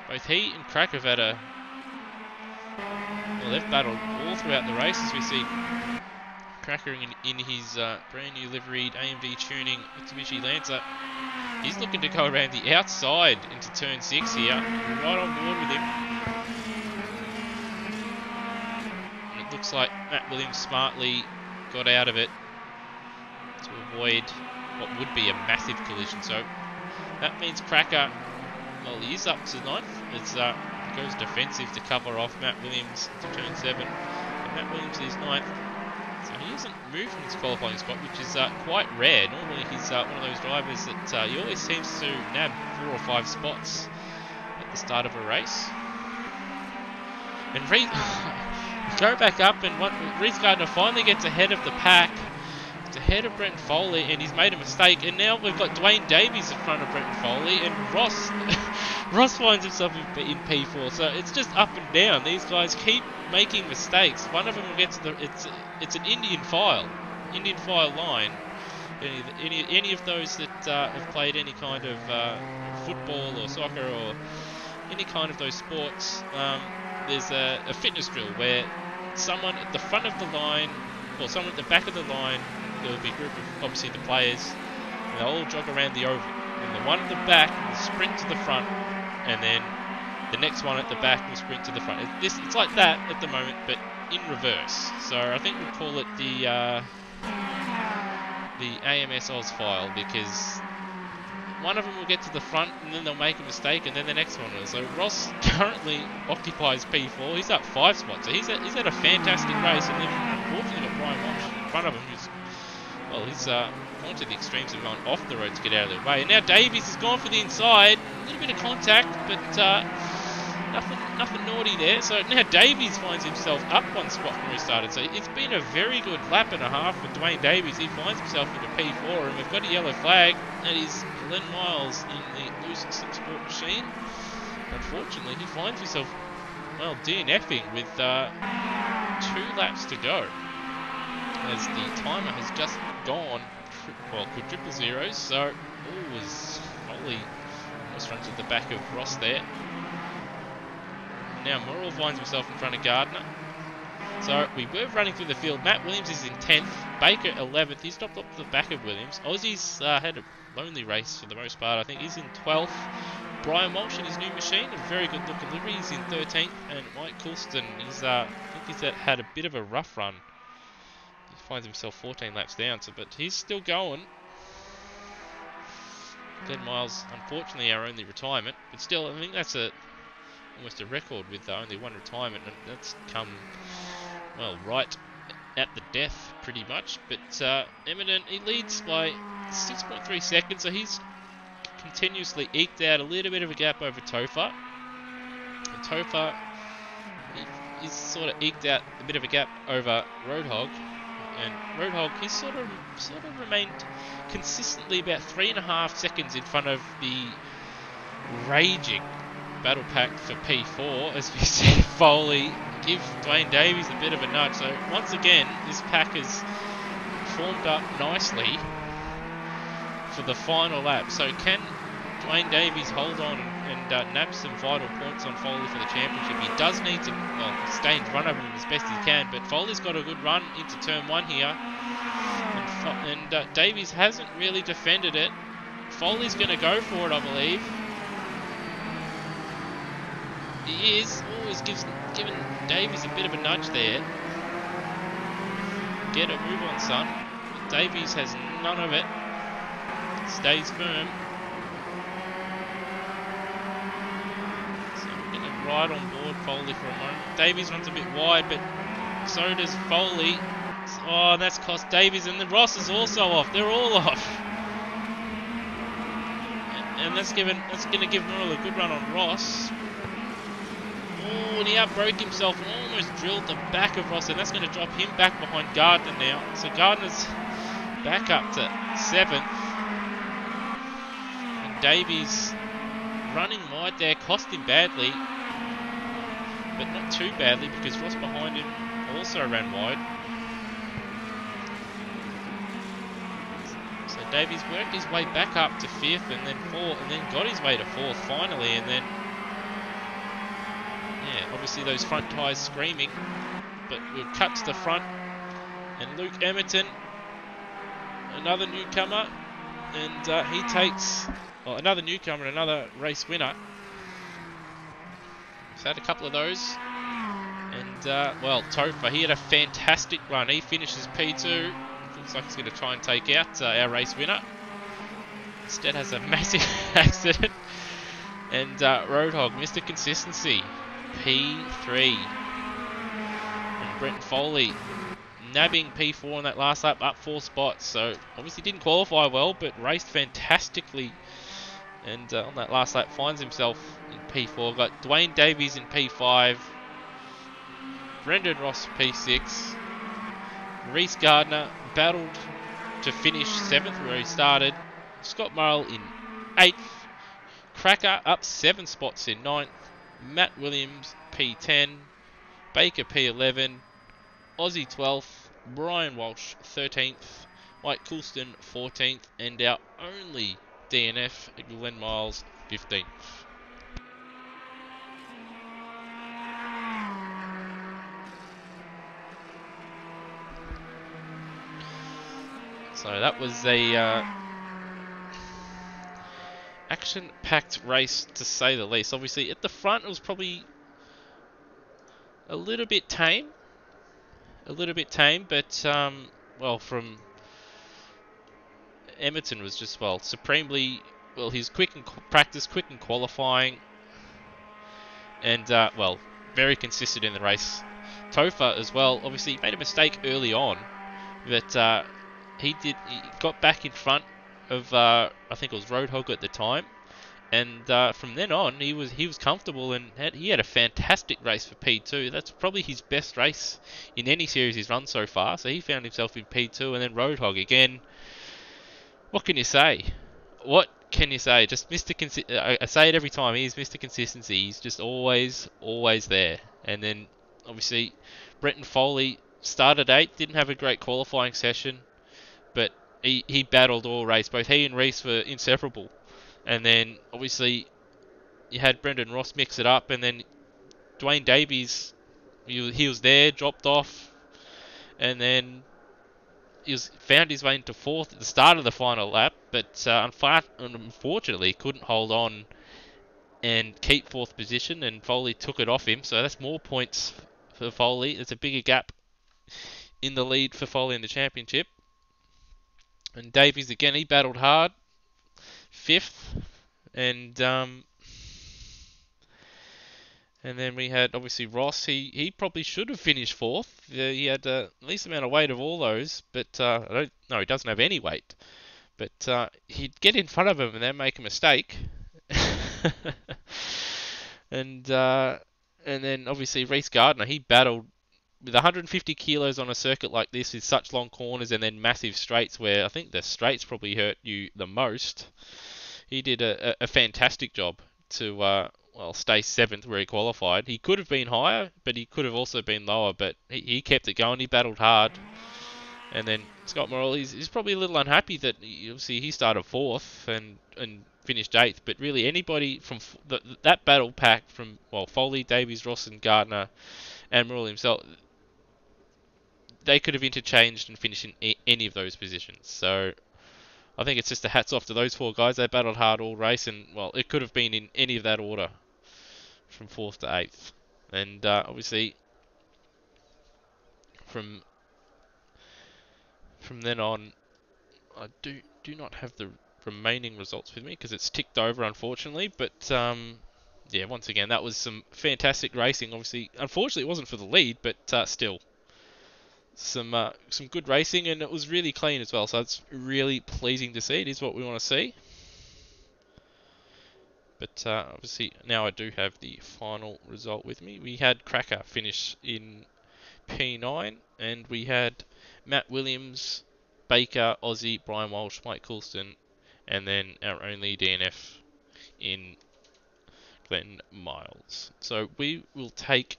Both he and Crack have had a... well, they've battled all throughout the race, as we see Cracker in his brand new liveried AMV tuning Mitsubishi Lancer. He's looking to go around the outside into turn 6 here. Right on board with him. And it looks like Matt Williams smartly got out of it to avoid what would be a massive collision. So that means Cracker, well, he is up to 9th. It's goes defensive to cover off Matt Williams to turn 7. And Matt Williams is 9th. So he hasn't moved from his qualifying spot, which is quite rare. Normally he's one of those drivers that he always seems to nab 4 or 5 spots at the start of a race. And go back up, and Reese Gardner finally gets ahead of the pack. It's ahead of Brenton Foley, and he's made a mistake. And now we've got Dwayne Davies in front of Brenton Foley, and Ross finds himself in P4. So it's just up and down. These guys keep making mistakes. One of them will get to the... It's an Indian file line. Any of those that have played any kind of football or soccer or any kind of those sports, there's a fitness drill where someone at the front of the line or someone at the back of the line, there will be a group of obviously the players, and they'll all jog around the oval, and the one at the back will sprint to the front, and then the next one at the back will sprint to the front. It's like that at the moment, but in reverse. So I think we'll call it the AMS Oz file, because one of them will get to the front and then they'll make a mistake, and then the next one will. So Ross currently occupies P4. He's up 5 spots. So he's had a fantastic race, and they've unfortunately got Brian Walsh in front of him, who's, well, he's gone to the extremes of going off the road to get out of their way. And now Davies has gone for the inside. A little bit of contact, but nothing naughty there. So now Davies finds himself up 1 spot from where he started. So it's been a very good lap and a half for Dwayne Davies. He finds himself into P4, and we've got a yellow flag. That is Glenn Miles in the Lucent 6 Sport machine. Unfortunately, he finds himself, well, DNFing with 2 laps to go, as the timer has just gone, well, quadruple zeros. So, was Foley almost runs at the back of Ross there. Now Morrill finds himself in front of Gardner. So we were running through the field. Matt Williams is in 10th. Baker 11th. He's dropped up to the back of Williams. Aussie's had a lonely race for the most part. I think he's in 12th. Brian Walsh in his new machine, a very good look delivery. He's in 13th. And Mike Coulston, I think he's had a bit of a rough run. He finds himself 14 laps down. But he's still going. Glenn Miles, unfortunately, our only retirement. But still, I think that's almost a record with only 1 retirement, and that's come, well, right at the death pretty much. But Eminem, he leads by 6.3 seconds, so he's continuously eked out a little bit of a gap over Topher. And Topher, he's sort of eked out a bit of a gap over Roadhog, and Roadhog, he's sort of remained consistently about 3.5 seconds in front of the raging battle pack for P4, as we see Foley give Dwayne Davies a bit of a nudge. So once again, this pack has formed up nicely for the final lap. So can Dwayne Davies hold on and nab some vital points on Foley for the championship? He does need to, well, stay in front of him as best he can, but Foley's got a good run into turn 1 here, and Davies hasn't really defended it. Foley's going to go for it, I believe. He is. Always giving Davies a bit of a nudge there. Get a move on, son. But Davies has none of it. Stays firm. wide on board Foley for a moment. Davies runs a bit wide, but so does Foley. Oh, and that's cost Davies, and then Ross is also off. They're all off. And that's going to give Merle a good run on Ross. Oh, and he outbroke himself and almost drilled the back of Ross, and that's going to drop him back behind Gardner now. So Gardner's back up to 7th. And Davies running wide there, cost him badly. But not too badly, because Ross behind him also ran wide. So Davies worked his way back up to 5th and then 4th, and then got his way to 4th finally, and then obviously those front tyres screaming, but we've cut to the front, and Luke Emerton, another newcomer, and he takes another newcomer and another race winner. He's had a couple of those, and Topher, he had a fantastic run. He finishes P2. Looks like he's going to try and take out our race winner. Instead has a massive accident, and Roadhog, Mr. Consistency, P3, and Brenton Foley nabbing P4 on that last lap, up 4 spots. So obviously didn't qualify well, but raced fantastically, and on that last lap finds himself in P4. Got Dwayne Davies in P5, Brendan Ross P6, Reece Gardner battled to finish 7th where he started, Scott Murrell in 8th, Cracker up 7 spots in 9th, Matt Williams P10, Baker P11, Aussie 12th, Brian Walsh 13th, Mike Coulston 14th, and our only DNF, Glenn Miles 15th. So that was a action-packed race, to say the least. Obviously, at the front, it was probably a little bit tame. But, from Emerton was just, supremely, he's quick in practice, quick in qualifying, and, very consistent in the race. Topher as well, obviously made a mistake early on, but he got back in front of, I think it was Roadhog at the time, and from then on he was comfortable, and he had a fantastic race for P2. That's probably his best race in any series he's run so far. So he found himself in P2, and then Roadhog again. What can you say? Just Mr. I say it every time. He's Mr. Consistency. He's just always there. And then obviously Brenton Foley started 8th, didn't have a great qualifying session, but he battled all race. Both he and Reece were inseparable. And then obviously you had Brendan Ross mix it up, and then Dwayne Davies, he was there, dropped off, and then found his way into 4th at the start of the final lap, but unfortunately couldn't hold on and keep 4th position, and Foley took it off him. So that's more points for Foley. It's a bigger gap in the lead for Foley in the championship. And Davies again, he battled hard, 5th, and then we had obviously Ross. He probably should have finished 4th. He had the least amount of weight of all those, but he doesn't have any weight. But he'd get in front of him and then make a mistake. and then obviously Reece Gardner, he battled with 150 kilos on a circuit like this with such long corners and then massive straights, where I think the straights probably hurt you the most. He did a fantastic job to stay 7th where he qualified. He could have been higher, but he could have also been lower, but he kept it going. He battled hard. And then Scott Morrell, he's probably a little unhappy that obviously he started 4th and finished 8th, but really anybody from that battle pack from Foley, Davies, Ross and Gardner and Morrell himself, they could have interchanged and finished in any of those positions. So I think it's just a hats off to those 4 guys. They battled hard all race, and it could have been in any of that order from 4th to 8th. And obviously from then on, I do not have the remaining results with me because it's ticked over, unfortunately. But yeah, once again, that was some fantastic racing. Obviously, unfortunately, it wasn't for the lead, but still, some good racing, and it was really clean as well. So it's really pleasing to see. It is what we want to see. But obviously, now I do have the final result with me. We had Cracker finish in P9, and we had Matt Williams, Baker, Aussie, Brian Walsh, Mike Coulston, and then our only DNF in Glenn Miles. So we will take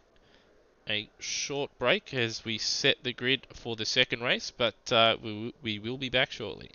a short break as we set the grid for the second race, but we will be back shortly.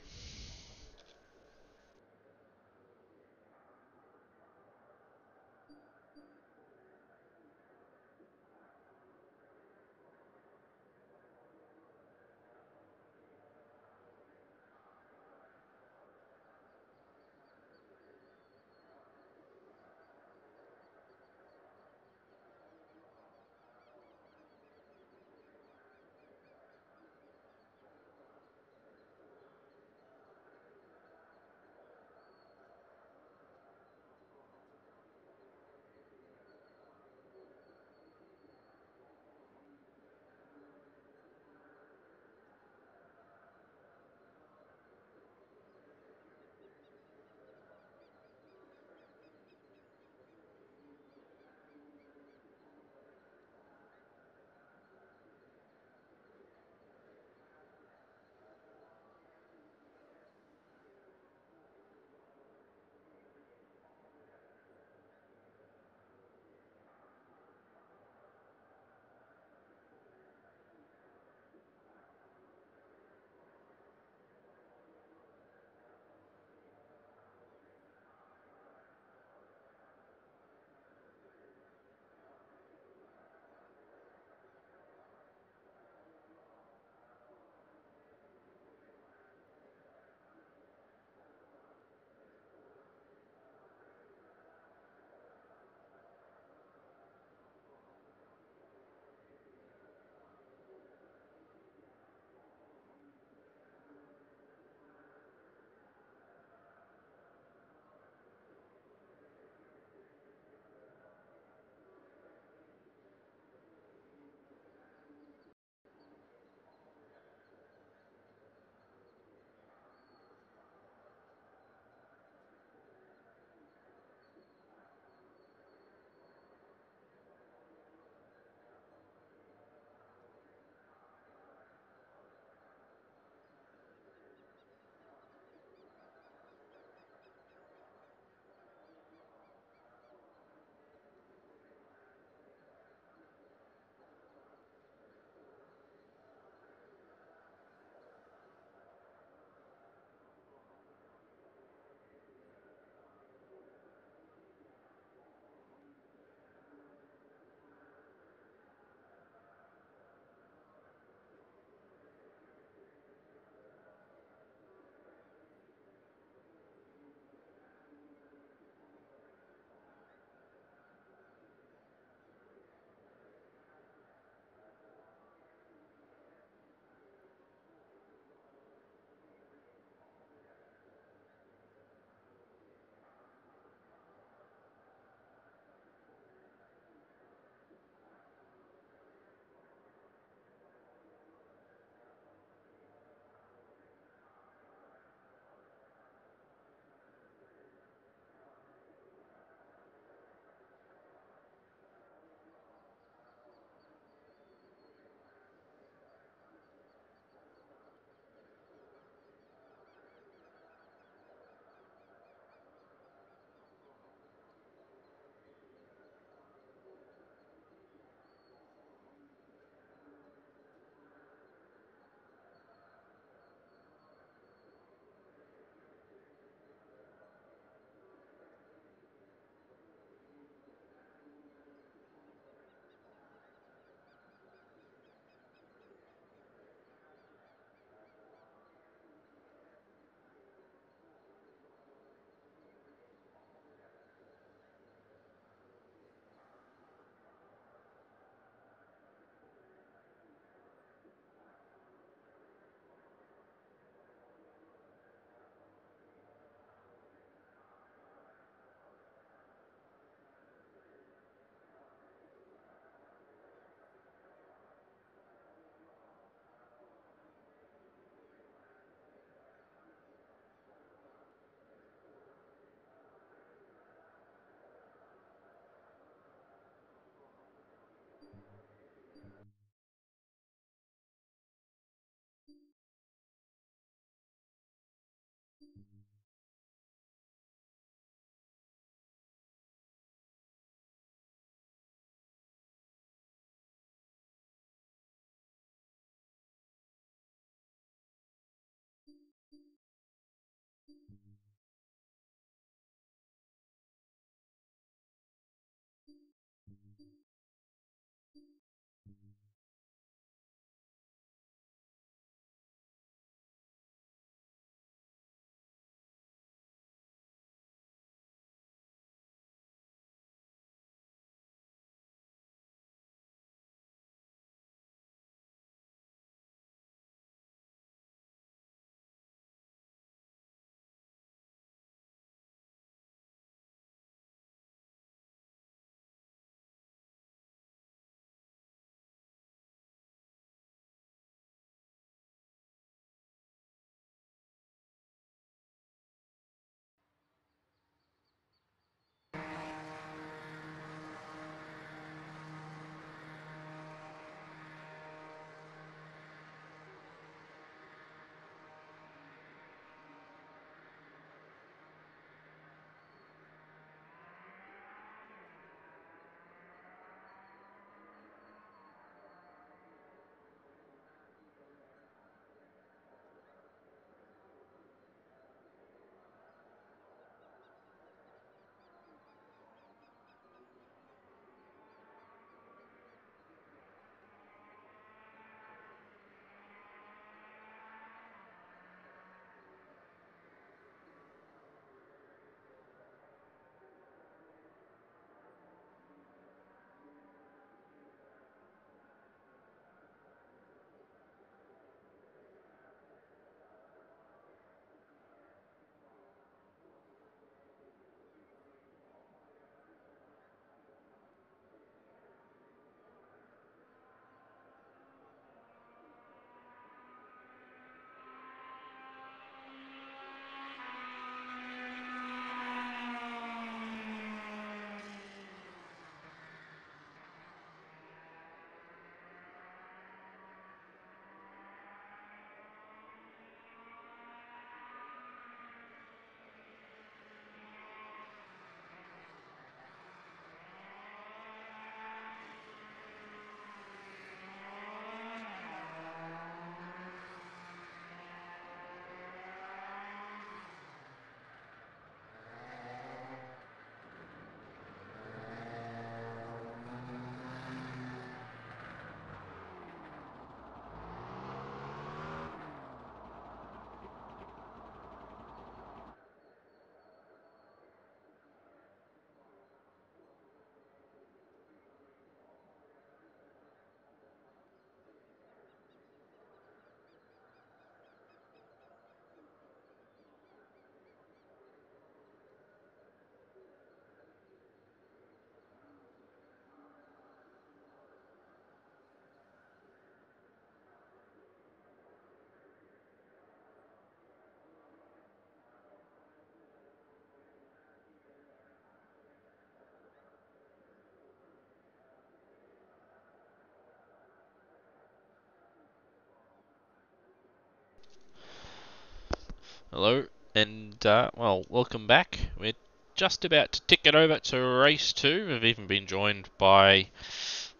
Hello, and well, welcome back. We're just about to tick it over to race 2. We've even been joined by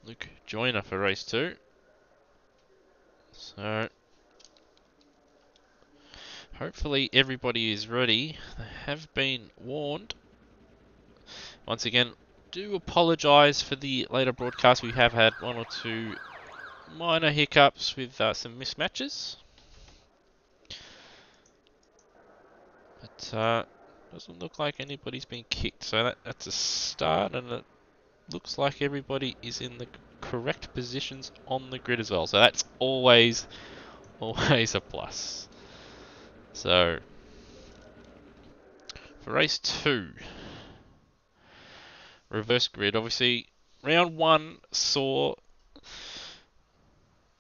Luke Joyner for race 2. So, hopefully everybody is ready. They have been warned. Once again, do apologise for the later broadcast. We have had one or two minor hiccups with some mismatches. But doesn't look like anybody's been kicked, so that's a start, and it looks like everybody is in the correct positions on the grid as well. So that's always a plus. So for race 2, reverse grid. Obviously, round 1 saw,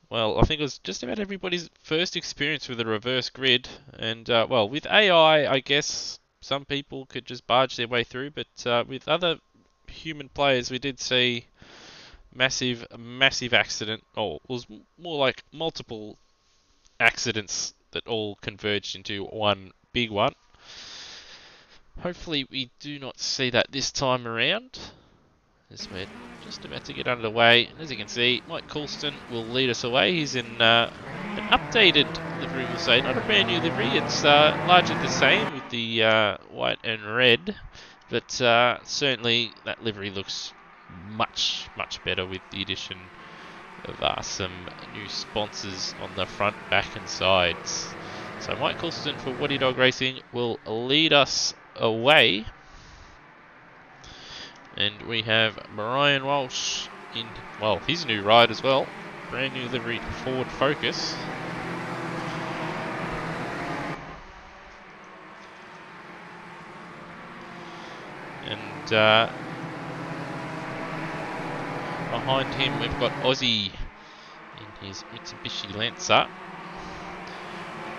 well, I think it was just about everybody's first experience with a reverse grid, and well, with AI, I guess some people could just barge their way through, but with other human players, we did see massive accident, or it was more like multiple accidents that all converged into one big one. Hopefully we do not see that this time around, as we're just about to get underway. As you can see, Mike Coulston will lead us away. He's in an updated livery, we'll say, not a brand new livery. It's largely the same with the white and red, but certainly that livery looks much better with the addition of some new sponsors on the front, back and sides. So Mike Coulston for Woody Dog Racing will lead us away, and we have Brian Walsh in, well, his new ride as well, brand new livery Ford Focus. And behind him we've got Aussie in his Mitsubishi Lancer.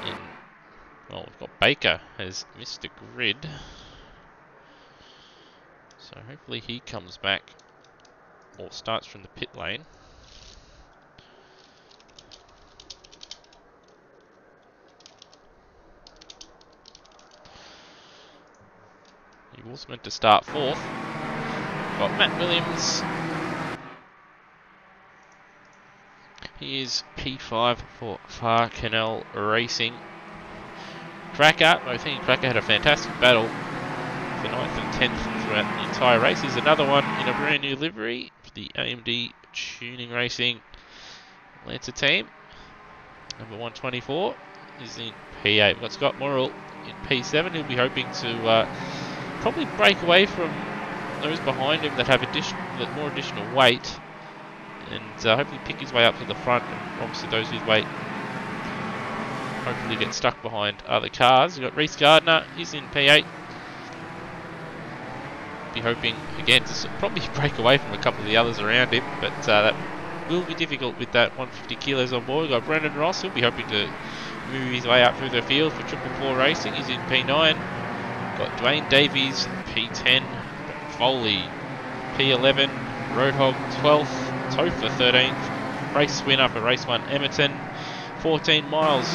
And, well, we've got Baker as Mr. Grid. So hopefully he comes back or starts from the pit lane. He was meant to start 4th. Got Matt Williams. He is P5 for Far Canal Racing. Cracker, I think Cracker had a fantastic battle for 9th and 10th throughout the entire race. Here's another one in a brand new livery for the AMD Tuning Racing Lancer team. Number 124 is in P8. We've got Scott Morrill in P7. He'll be hoping to probably break away from those behind him that have more additional weight, and hopefully pick his way up to the front, and obviously those with weight hopefully get stuck behind other cars. We've got Reece Gardner, he's in P8. Be hoping again to probably break away from a couple of the others around him, but that will be difficult with that 150 kilos on board. We've got Brendan Ross, he'll be hoping to move his way up through the field for 444 Racing. He's in P9. Got Dwayne Davies, P10. Foley, P11. Roadhog, 12th. Topher, 13th. Race winner for Race 1, Emerton. 14 miles,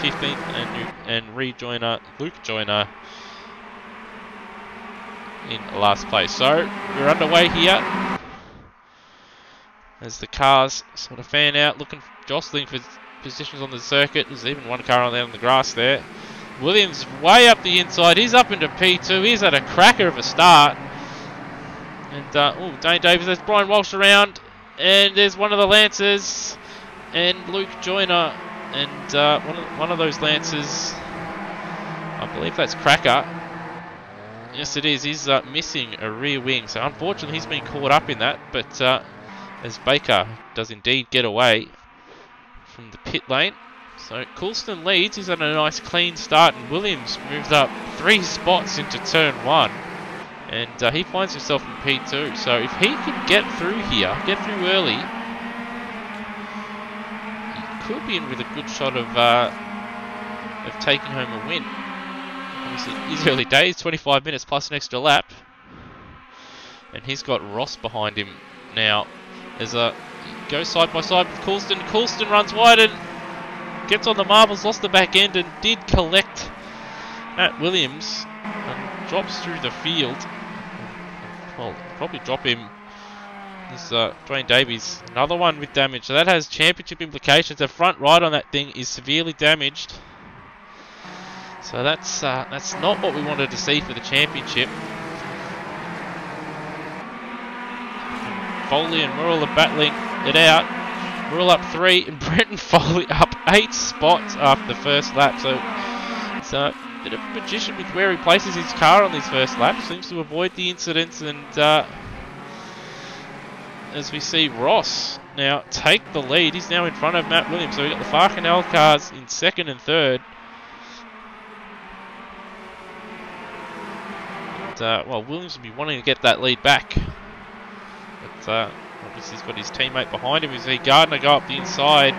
15th. And rejoiner, Luke Joyner, in last place. So, we're underway here as the cars sort of fan out, jostling for positions on the circuit. There's even one car on the grass there. Williams way up the inside. He's up into P2. He's had a cracker of a start. And Dane Davis, there's Brian Walsh around, and there's one of the Lancers, and Luke Joyner, and one of those Lancers, I believe that's Cracker. Yes, it is. He's missing a rear wing, so unfortunately he's been caught up in that. But as Baker does indeed get away from the pit lane. So Coulston leads. He's had a nice clean start, and Williams moves up 3 spots into turn 1. And he finds himself in P2. So if he could get through here, get through early, he could be in with a good shot of taking home a win. Obviously, his early days, 25 minutes plus an extra lap. And he's got Ross behind him now. He goes side by side with Coulston. Coulston runs wide and gets on the marbles, lost the back end, and did collect Matt Williams drops through the field. Well, probably drop him. This Dwayne Davies, another one with damage. So that has championship implications. The front right on that thing is severely damaged. So that's not what we wanted to see for the championship. Foley and Murrell are battling it out. Murrell up 3 and Brenton Foley up 8 spots after the first lap. So it's a bit of a magician with where he places his car on this first lap. Seems to avoid the incidents, and as we see Ross now take the lead. He's now in front of Matt Williams. So we've got the Farcanel cars in second and third. And, well, Williams will be wanting to get that lead back. But obviously he's got his teammate behind him. We see Gardner go up the inside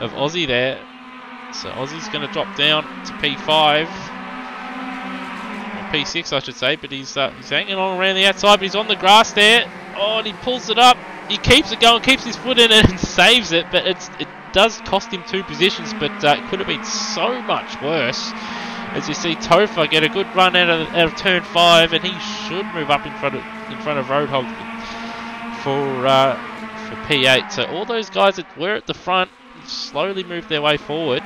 of Aussie there. So Aussie's going to drop down to P5. Or P6 I should say. But he's hanging on around the outside. But he's on the grass there. Oh, and he pulls it up. He keeps it going, keeps his foot in it and saves it. But it does cost him 2 positions. But it could have been so much worse. As you see Topher get a good run out of turn 5, and he should move up in front of Roadhog for P8. So all those guys that were at the front slowly moved their way forward.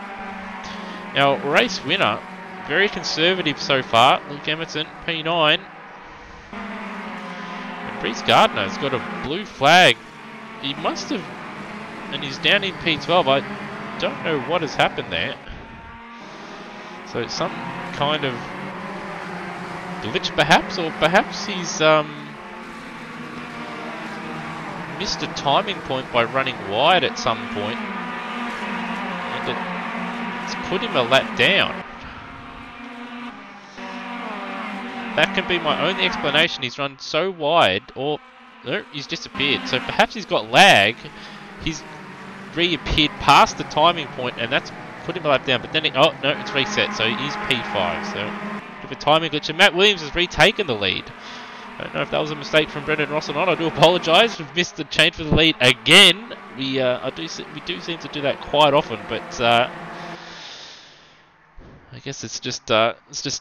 Now race winner, very conservative so far. Luke Emerton, P9. And Reece Gardner's got a blue flag. He must have, and he's down in P12. I don't know what has happened there. So some kind of glitch perhaps, or perhaps he's missed a timing point by running wide at some point, and it's put him a lap down. That can be my only explanation. He's run so wide, or he's disappeared. So perhaps he's got lag. He's reappeared past the timing point, and that's put him a lap down, but then oh no, it's reset, so he's P5. So with a timing glitch, and Matt Williams has retaken the lead. I don't know if that was a mistake from Brendan Ross or not. I do apologise. We've missed the change for the lead again. We do seem to do that quite often, but I guess it's just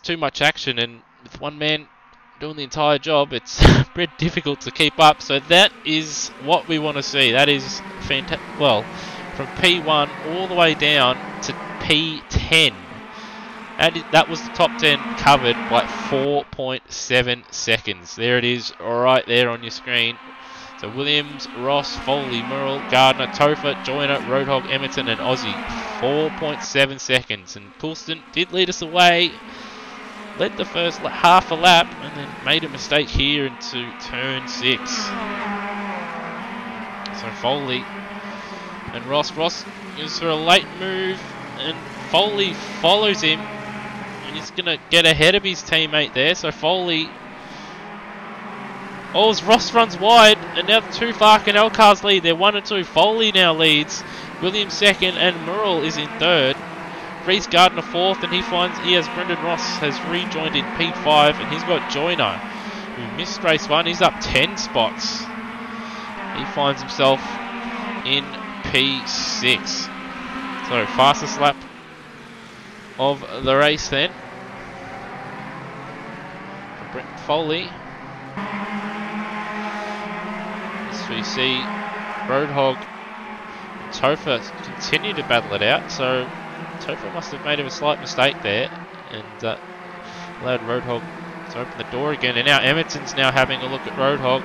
too much action, and with one man doing the entire job, it's pretty difficult to keep up. So that is what we want to see. That is fantastic. Well, from P1 all the way down to P10. And that was the top 10 covered by 4.7 seconds. There it is, right there on your screen. So Williams, Ross, Foley, Murrell, Gardner, Topher, Joyner, Roadhog, Emerton and Aussie. 4.7 seconds. And Coulston did lead us away. Led the first half a lap and then made a mistake here into turn 6. So Foley and Ross goes for a late move, and Foley follows him, and he's going to get ahead of his teammate there. So Foley, as Ross runs wide, and now the 2 Farcanel cars lead. They're 1 and 2. Foley now leads, Williams second, and Murrell is in third. Reece Gardner fourth, and he has Brendan Ross has rejoined in P5, and he's got Joyner, who missed race 1. He's up 10 spots. He finds himself in P6. So fastest lap of the race then for Brent Foley. As we see Roadhog and Topher continue to battle it out. So Topher must have made a slight mistake there and allowed Roadhog to open the door again. And now Emerton's now having a look at Roadhog.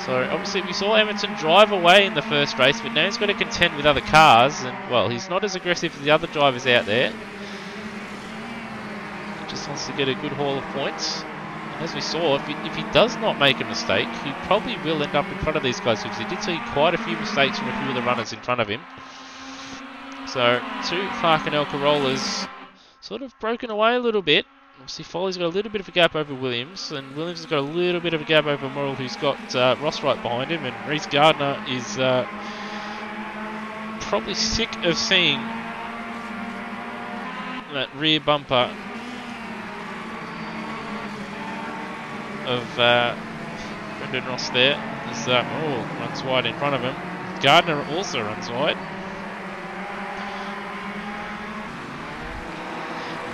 So obviously we saw Emerton drive away in the first race, but now he's got to contend with other cars, and well, he's not as aggressive as the other drivers out there. He just wants to get a good haul of points. And as we saw, if he does not make a mistake, he probably will end up in front of these guys, because he did see quite a few mistakes from a few of the runners in front of him. So 2 Farcanel Corollas sort of broken away a little bit. Obviously Foley's got a little bit of a gap over Williams, and Williams has got a little bit of a gap over Murrell, who's got Ross right behind him, and Reece Gardner is probably sick of seeing that rear bumper of Brendan Ross there, as Murrell runs wide in front of him. Gardner also runs wide.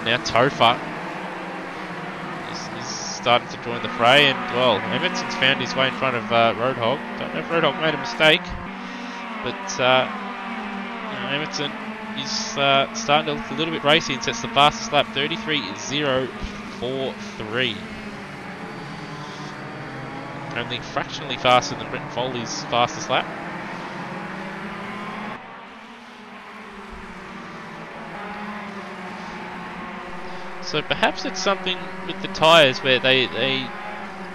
now Topher is starting to join the fray, and well, Emerson's found his way in front of Roadhog. Don't know if Roadhog made a mistake, but Emerson is starting to look a little bit racy and sets the fastest lap, 33.043. Only fractionally faster than Brenton Foley's fastest lap. So perhaps it's something with the tyres where they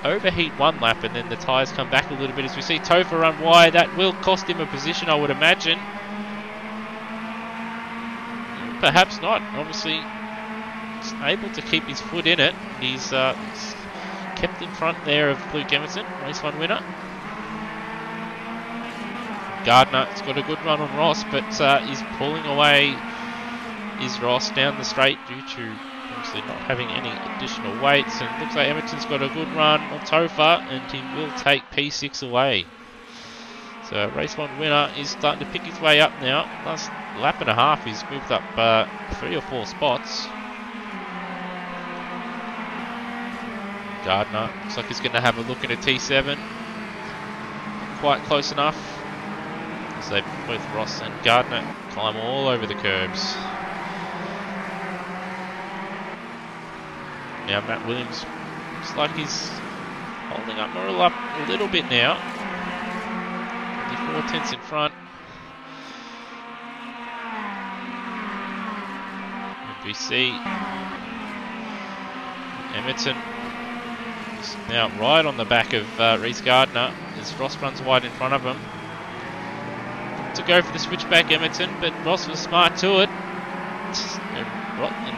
overheat one lap and then the tyres come back a little bit. As we see Topher run wide, that will cost him a position, I would imagine. Perhaps not. Obviously, he's able to keep his foot in it. He's kept in front there of Luke Emerson, race 1 winner. Gardner's got a good run on Ross, but he's pulling away is Ross down the straight due to obviously not having any additional weights. And looks like Emerson's got a good run on Topher, and he will take P6 away. So race 1 winner is starting to pick his way up now. Last lap and a half, he's moved up 3 or 4 spots. Gardner looks like he's going to have a look at a T7. Quite close enough. So both Ross and Gardner climb all over the curbs. Now Matt Williams looks like he's holding up Morrill up a little bit now. Only 4 tenths in front. And we see Emerson is now right on the back of Reece Gardner as Ross runs wide in front of him. To go for the switchback, Emerson, but Ross was smart to it. And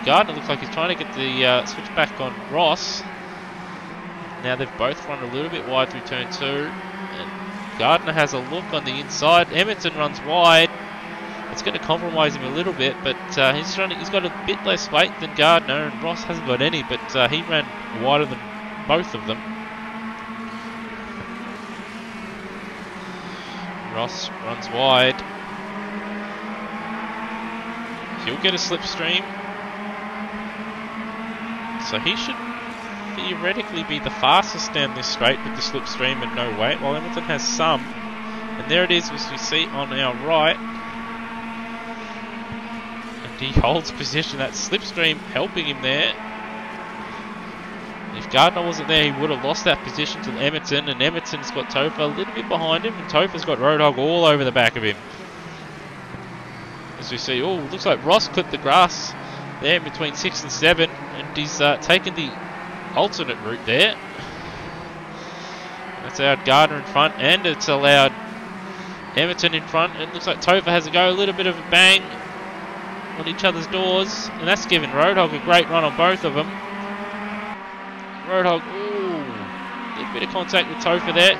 Gardner looks like he's trying to get the switchback on Ross. Now they've both run a little bit wide through turn 2. And Gardner has a look on the inside. Emerson runs wide. It's going to compromise him a little bit, but he's got a bit less weight than Gardner, and Ross hasn't got any, but he ran wider than both of them. Ross runs wide. He'll get a slipstream. So he should theoretically be the fastest down this straight with the slipstream and no weight, while Emerson has some. And there it is, as we see on our right. And he holds position. That slipstream helping him there. If Gardner wasn't there, he would have lost that position to Emerson, and Emerson's got Topher a little bit behind him, and Topher's got Roadhog all over the back of him. As we see, oh, looks like Ross clipped the grass there in between 6 and 7, and he's taken the alternate route there. That's allowed Gardner in front, and it's allowed Emerson in front. It looks like Topher has a go, a little bit of a bang on each other's doors, and that's given Roadhog a great run on both of them. Roadhog, ooh, a little bit of contact with Topher there.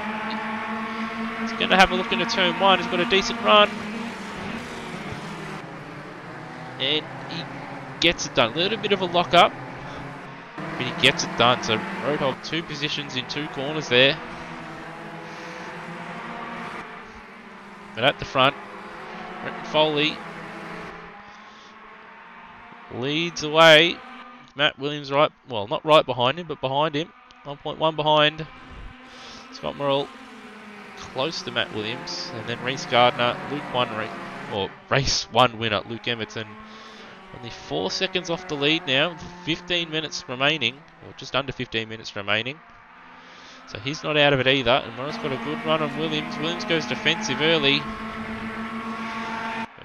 He's going to have a look into turn 1. He's got a decent run. And he gets it done. A little bit of a lock up, but he gets it done. So Roadhog 2 positions in 2 corners there. But at the front, Brenton Foley leads away. Matt Williams right, well, not right behind him, but behind him. 1.1 behind. Scott Morrill close to Matt Williams. And then Reece Gardner, race 1 winner, Luke Emerson. Only 4 seconds off the lead now, with 15 minutes remaining, or just under 15 minutes remaining. So he's not out of it either. And Morrill's got a good run on Williams. Williams goes defensive early.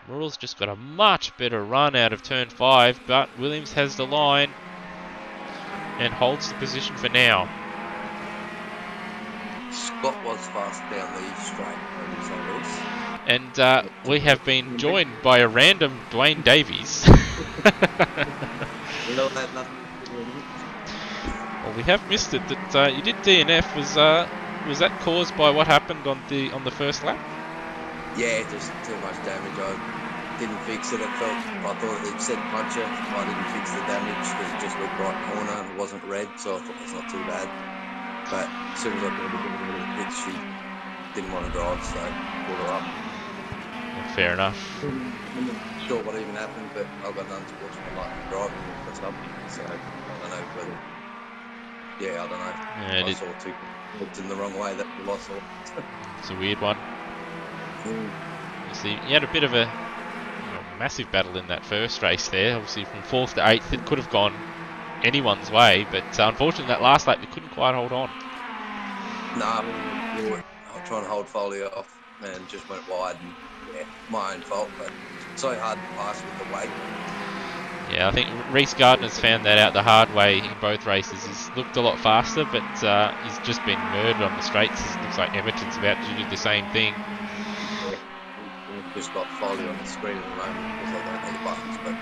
Morrill's just got a much better run out of turn 5, but Williams has the line and holds the position for now. Scott was fast down the straight. And we have been joined by a random Dwayne Davies. Well, we have missed it. That you did DNF. Was that caused by what happened on the first lap? Yeah, just too much damage. I didn't fix it. I thought it said puncher. I didn't fix the damage because it just looked right corner and it wasn't red, so I thought it's not too bad. But as soon as I got a bit of the pitch, she didn't want to drive, so pulled her up. fair enough. I'm not sure what even happened, but I've got nothing to watch my life driving for something. So I don't know whether. Yeah, I don't know. Yeah, I saw two in the wrong way. That's all I saw. it's a weird one. You see, he had a bit of a massive battle in that first race there. Obviously, from 4th to 8th, it could have gone anyone's way, but unfortunately, that last lap, they couldn't quite hold on. Nah, I was trying to hold Foley off and just went wide. And yeah, my own fault, but so hard to pass with the weight. Yeah, I think Reece Gardner's found that out the hard way in both races. He's looked a lot faster, but he's just been murdered on the straights. It looks like Everton's about to do the same thing. We've just got Foley on the screen at the moment because I don't know the buttons, but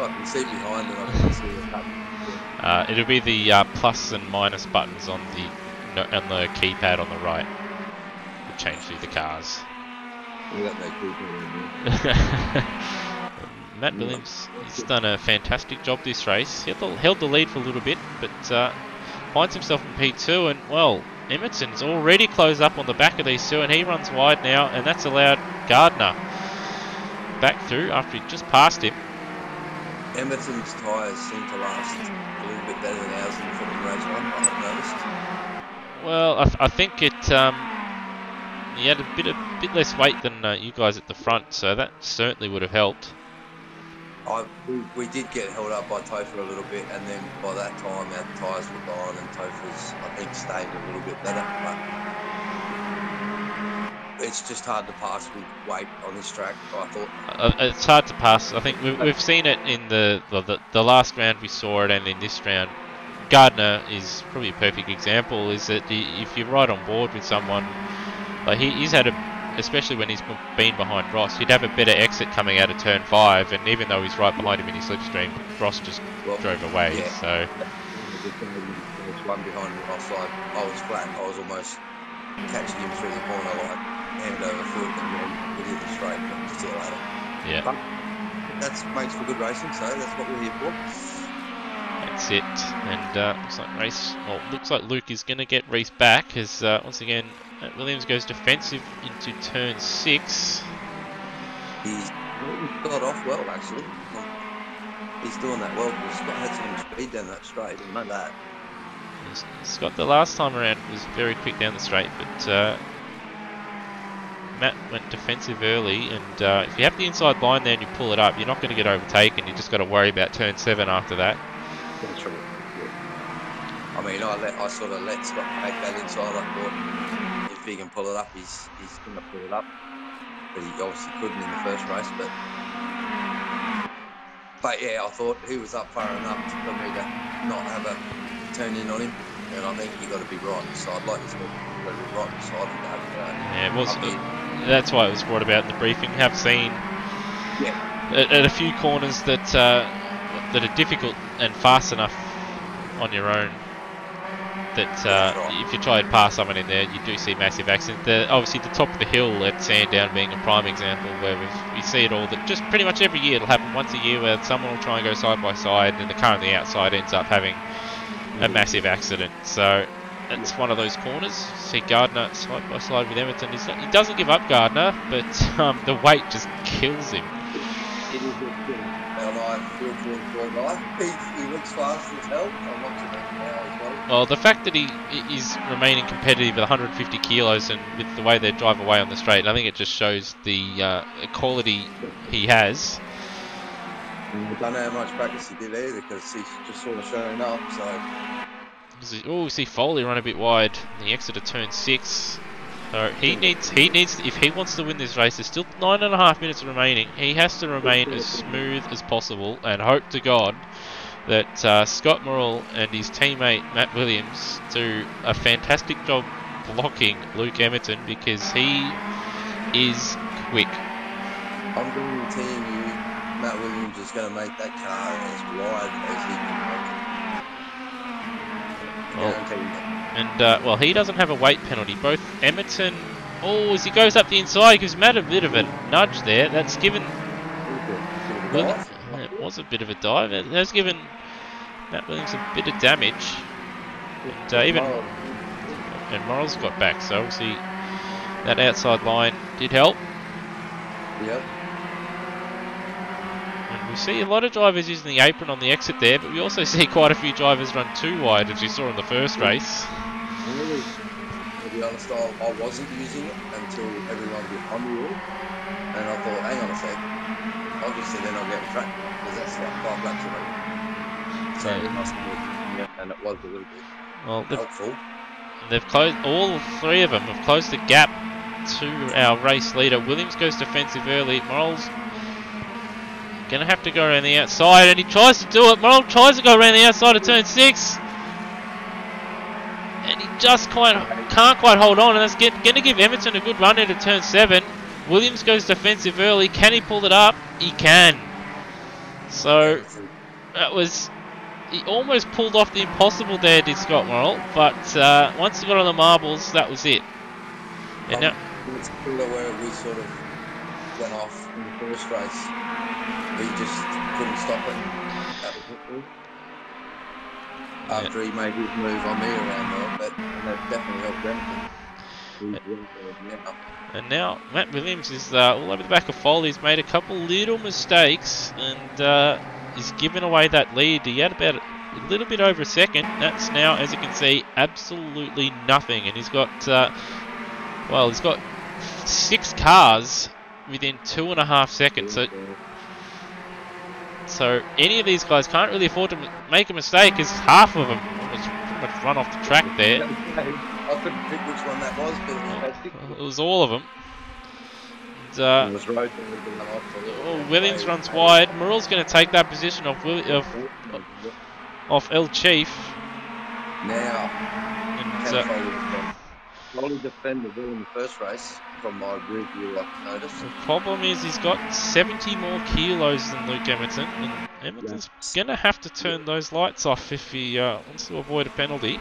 I can see behind and I can see what's happening. It'll be the plus and minus buttons on the keypad on the right. Will change through the cars. We got no keypad. Matt Williams, he's done a fantastic job this race. He held the lead for a little bit, but finds himself in P2, and well, Emerton's already closed up on the back of these two, and he runs wide now, and that's allowed Gardner back through after he just passed him. Emerton's tyres seem to last a little bit better than ours in race 1, I've noticed. Well, I think it. He had a bit less weight than you guys at the front, so that certainly would have helped. We did get held up by Topher a little bit, and then by that time our tyres were gone, and Topher's, I think, stayed a little bit better. But it's just hard to pass with weight on this track, I thought. It's hard to pass. I think we've seen it in the last round we saw it, and in this round. Gardner is probably a perfect example, is that if you're right on board with someone, like he's had especially when he's been behind Ross, he'd have a better exit coming out of turn 5, and even though he's right behind him in his slipstream, Ross just drove away. Yeah. So one behind Ross, I was flat. I was almost catching him through the corner, like hand over foot, and then we did the straight. But see you later. Yeah, but that makes for good racing, so that's what we're here for. That's it, and looks like Luke is going to get Reece back, as once again Matt Williams goes defensive into turn 6. He's got off well, actually. He's doing that well because Scott had so much speed down that straight, and know that. Scott, the last time around, was very quick down the straight, but Matt went defensive early, and if you have the inside line there and you pull it up, you're not going to get overtaken. You just got to worry about turn 7 after that. That's right. Yeah. I mean, I sort of let Scott take that inside. I thought if he can pull it up, he's going to pull it up. But he obviously couldn't in the first race. But yeah, I thought he was up far enough for me to not have a turn in on him. And I think you got to be right beside, like you said, you got to be right beside him to have yeah, it was. That's why it was brought about in the briefing. Have seen at a few corners that are difficult and fast enough on your own that if you try and pass someone in there, you do see massive accidents. Obviously, the top of the hill at Sandown being a prime example where we see it all. That just pretty much every year it'll happen once a year where someone will try and go side by side, and the car on the outside ends up having a massive accident. So it's one of those corners. See Gardner side by side with Emerton. He doesn't give up, Gardner, but the weight just kills him. It is and I feel for him, poor guy. He looks fast as hell. I'm watching that now as well. Well, the fact that he is remaining competitive at 150 kilos and with the way they drive away on the straight, I think it just shows the quality he has. I don't know how much practice he did either, because he's just sort of showing up. So. See Foley run a bit wide. The exit of turn 6. So he needs if he wants to win this race. There's still 9.5 minutes remaining. He has to remain as smooth as possible and hope to God that Scott Morrell and his teammate Matt Williams do a fantastic job blocking Luke Emerton, because he is quick. I'm guaranteeing you, Matt Williams is going to make that car as wide as he can make it. And he doesn't have a weight penalty. Both Emerton, as he goes up the inside, gives Matt a bit of a nudge there. That's given. It was a bit of a dive. It has given Matt Williams a bit of damage. And Morrell's got back, so obviously that outside line did help. Yep. And we see a lot of drivers using the apron on the exit there, but we also see quite a few drivers run too wide, as we saw in the first race. Really, to be honest, I wasn't using it until everyone behind me was. And I thought, hang on a sec, obviously they're not getting track because that's like 5 laps of it. So it must be, yeah, and it was a little bit helpful. They've closed, all three of them have closed the gap to our race leader. Williams goes defensive early. Morrell's going to have to go around the outside, and he tries to do it. Morrell tries to go around the outside of turn 6. And he just can't quite hold on, and that's going to give Edmonton a good run into turn 7. Williams goes defensive early. Can he pull it up? He can. So that was... He almost pulled off the impossible there, did Scott Morrell, but once he got on the marbles, that was it. And now, it's where we sort of went off in the first race. We just couldn't stop it. That was it. After he made his move on me around there, but that definitely helped them. And now Matt Williams is all over the back of Foley. He's made a couple little mistakes and he's given away that lead. He had about a little bit over a second. That's now, as you can see, absolutely nothing. And he's got, he's got 6 cars within 2.5 seconds. So any of these guys can't really afford to make a mistake, because half of them was pretty much run off the track there. I couldn't pick which one that was, but it was all of them. And, Williams runs wide. Morrell's going to take that position off El Chief. Now, and Foley defended well in the first race, from my review I noticed. The problem is he's got 70 more kilos than Luke Edmonton, and Edmonton's going to have to turn those lights off if he wants to avoid a penalty.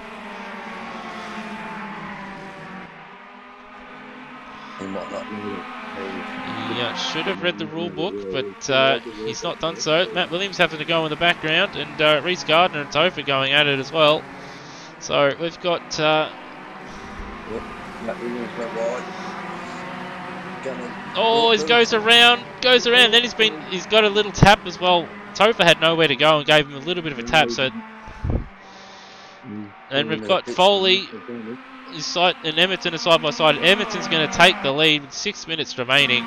He might not need it. He should have read the rule book, but he's not done so. Matt Williams having to go in the background, and Reese Gardner and Topher going at it as well. So we've got... Matt Williams went wide. He goes around, then he's got a little tap as well. Topher had nowhere to go and gave him a little bit of a tap, so... And we've got Foley... and Edmonton are side by side. Edmonton's going to take the lead with 6 minutes remaining.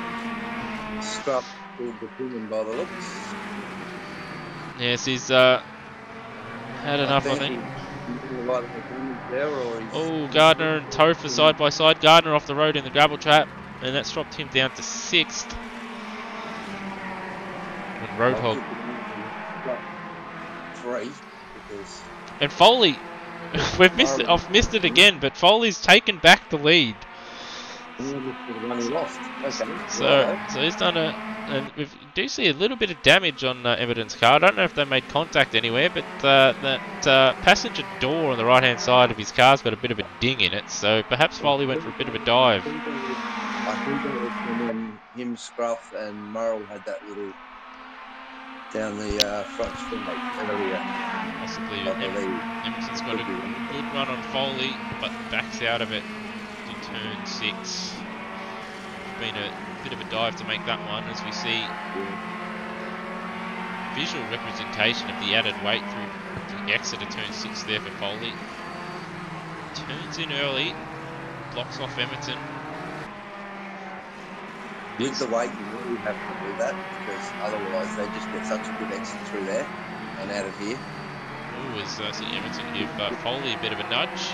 Scruff pulled the pin by the looks. Yes, he's had enough, I think. Gardner and Topher side by side. Gardner off the road in the gravel trap, and that's dropped him down to 6th. And Roadhog. And Foley. I've missed it again, but Foley's taken back the lead. So he's done and we do see a little bit of damage on Evidence car. I don't know if they made contact anywhere, but that passenger door on the right hand side of his car's got a bit of a ding in it, so perhaps Foley went for a bit of a dive. I think it was when him, Scruff and Morrell had that little down the front string earlier. Possibly. Emerson's got a good run on Foley, but backs out of it to turn 6. Been a bit of a dive to make that one, as we see visual representation of the added weight through the exit of turn 6 there for Foley. Turns in early, blocks off Edmonton. With the weight, you really have to do that, because otherwise they just get such a good exit through there and out of here. Ooh, as I see Edmonton give Foley a bit of a nudge.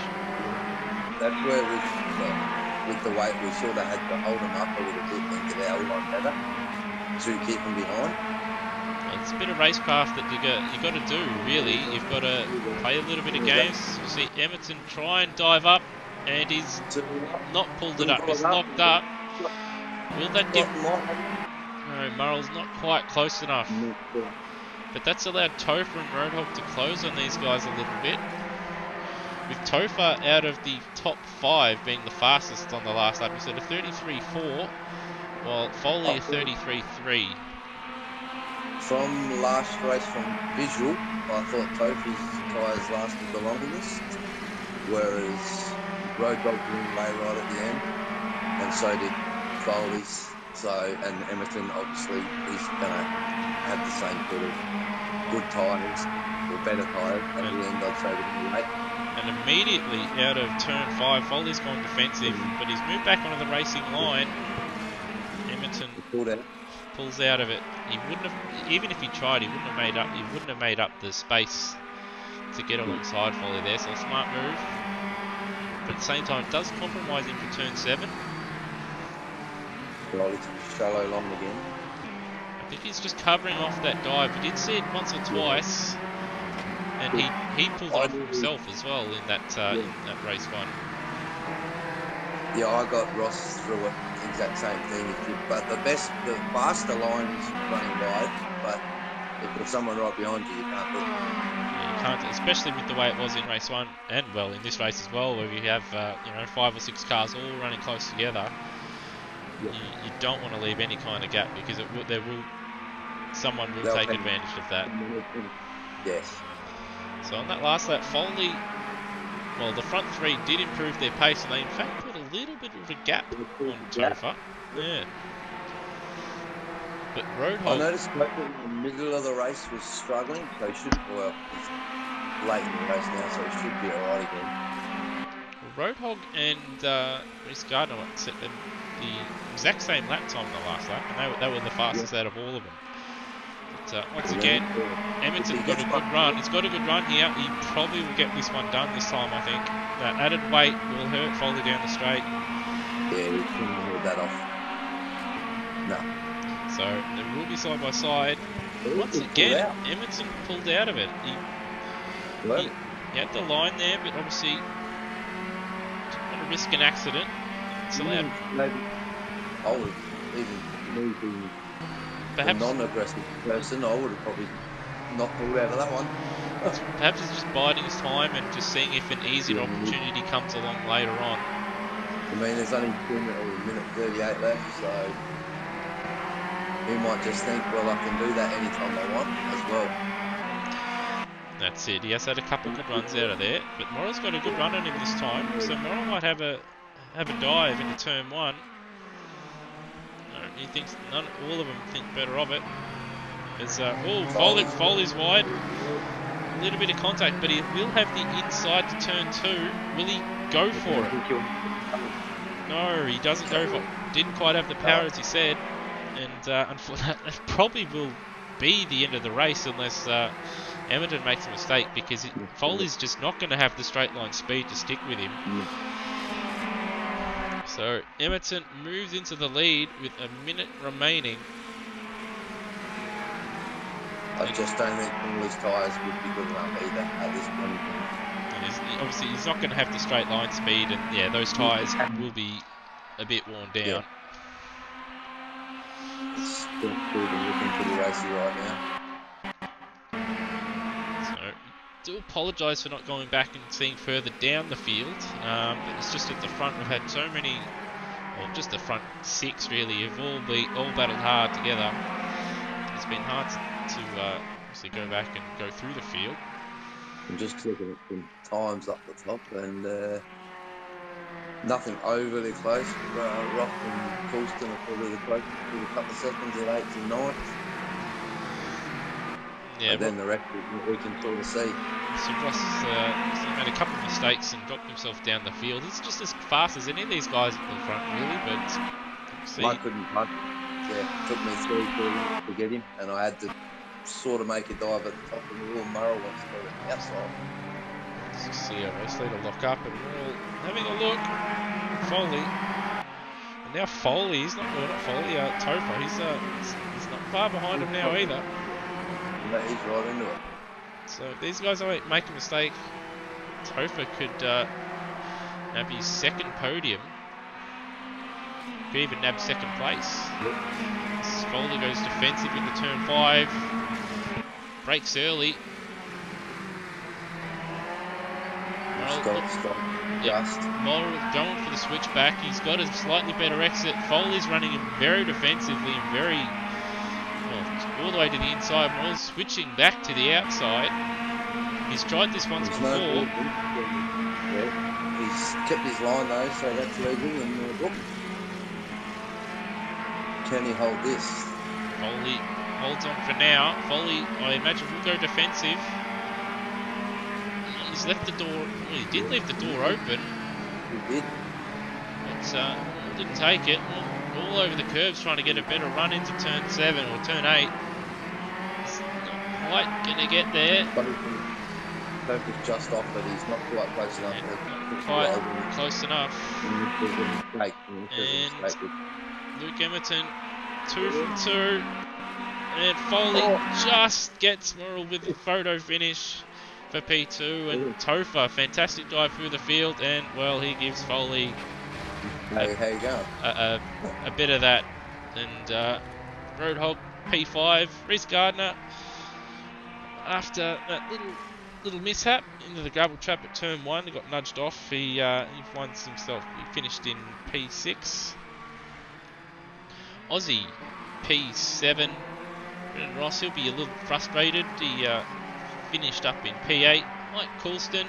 That's where with the weight we sort of had to hold them up a little bit and get our line better to keep them behind. It's a bit of racecraft that you got to do, really. You've got to play a little bit of games. You see Edmonton try and dive up, and he's not pulled it up. He's locked up. Will that give... No, Morrell's not quite close enough. But that's allowed Topher and Roadhog to close on these guys a little bit. With Topher out of the top 5 being the fastest on the last lap. He's at a 33.4, while Foley a 33.3. From last race, from visual, I thought Topher's tyres lasted the longest, whereas Roadhog went way right at the end, and so did Foley's. So, and Emerton obviously is going to have the same sort of good tyres or better tyres at the end. I'd say with late. And immediately out of turn 5, Foley's gone defensive, but he's moved back onto the racing line. Emerton pulls out of it. He wouldn't have, even if he tried, he wouldn't have made up the space to get alongside Foley there. So a smart move, but at the same time, it does compromise him for turn 7. Well, it's shallow long again. I think he's just covering off that dive. We did see it once or twice, and he pulled it off himself as well in that race 1. Yeah, I got Ross through it. Exact same thing. But the faster line is running wide. But if there's someone right behind you, you can't look. Yeah, you can't, especially with the way it was in race 1, and well in this race as well, where you have 5 or 6 cars all running close together. Yeah. You don't want to leave any kind of gap, because someone will take advantage of that. Yes. So on that last lap, Foley, well, the front 3 did improve their pace, and they in fact put a little bit of a gap on Topher. Yeah. But Roadhog, I noticed Topher in the middle of the race was struggling, so he's late in the race now, so he should be alright again. Roadhog and Reece Gardner set them the exact same lap time in the last lap, and they were the fastest out of all of them. But once again, Emerton got a good run. He's got a good run here. He probably will get this one done this time, I think. That added weight will hurt Foley down the straight. Yeah, he couldn't hold that off. No. So they will be side by side. Once again, Emerton pulled out of it. He had the line there, but obviously didn't want to risk an accident. It's allowed. Maybe I would even being a non-aggressive person, I would have probably not pulled out of that one. Perhaps he's just biding his time and just seeing if an easier opportunity comes along later on. I mean, there's only minute 38 left, so he might just think, well, I can do that anytime I want as well. That's it. He has had a couple good runs out of there, but Morrell's got a good run on him this time, so Morrell might have a dive into turn 1. He thinks all of them think better of it. There's Foley's wide. A little bit of contact, but he will have the inside to turn 2. Will he go for it? No, he doesn't go for it. Didn't quite have the power as he said, and unfortunately, that probably will be the end of the race unless Emerton makes a mistake, because Foley's just not going to have the straight line speed to stick with him. So Emerton moves into the lead with a minute remaining. I just don't think all his tyres would be good enough either at this point. Obviously, he's not going to have the straight line speed, and yeah, those tyres will be a bit worn down. Yeah. It's still looking pretty racy right now. Do apologise for not going back and seeing further down the field, but it's just at the front we've had so many, well, just the front 6 really have all battled hard together. It's been hard to obviously go back and go through the field. I'm just looking at some times up the top, and nothing overly close. Rock and Coulston are probably the closest, with a couple of seconds at 8th and 9th. Yeah, and then the rest we can sort of see. So Ross made a couple of mistakes and dropped himself down the field. He's just as fast as any of these guys at the front, really. But I couldn't punch. Yeah, it took me 3 minutes to get him, and I had to sort of make a dive at the top of the wheel. Murrell wants to go to the outside. Let's see a race leader lock up, and we're all having a look. Foley, and now Foley. He's not Foley. Topher. He's not far behind him now either. No, he's right into it. So if these guys make a mistake, Topher could nab his 2nd podium. Could even nab 2nd place. Yep. Foley goes defensive into turn 5. Breaks early. Morrell going for the switchback. He's got a slightly better exit. Foley's running him very defensively and very... all the way to the inside. Morrell's switching back to the outside. He's tried this once before. He's kept his line though, so that's legal. And Can he hold this? Foley holds on for now. Foley, I imagine, will go defensive. He's left the door. Well, he did leave the door open. He did. But didn't take it. All over the curves, trying to get a better run into turn 7 or turn 8. He's not quite going to get there. Focus just off, but he's not quite close enough. Not quite close enough. And Luke Emerton, 2 from 2. And Foley just gets Murrell with the photo finish for P2. And Topher, fantastic dive through the field. And, well, he gives Foley how you go? A bit of that. And Roadhog P5, Reece Gardner, after that little mishap into the gravel trap at turn 1, he got nudged off. He finds himself, he finished in P6. Aussie P7. Brendan Ross, he'll be a little frustrated. He finished up in P8. Mike Coulston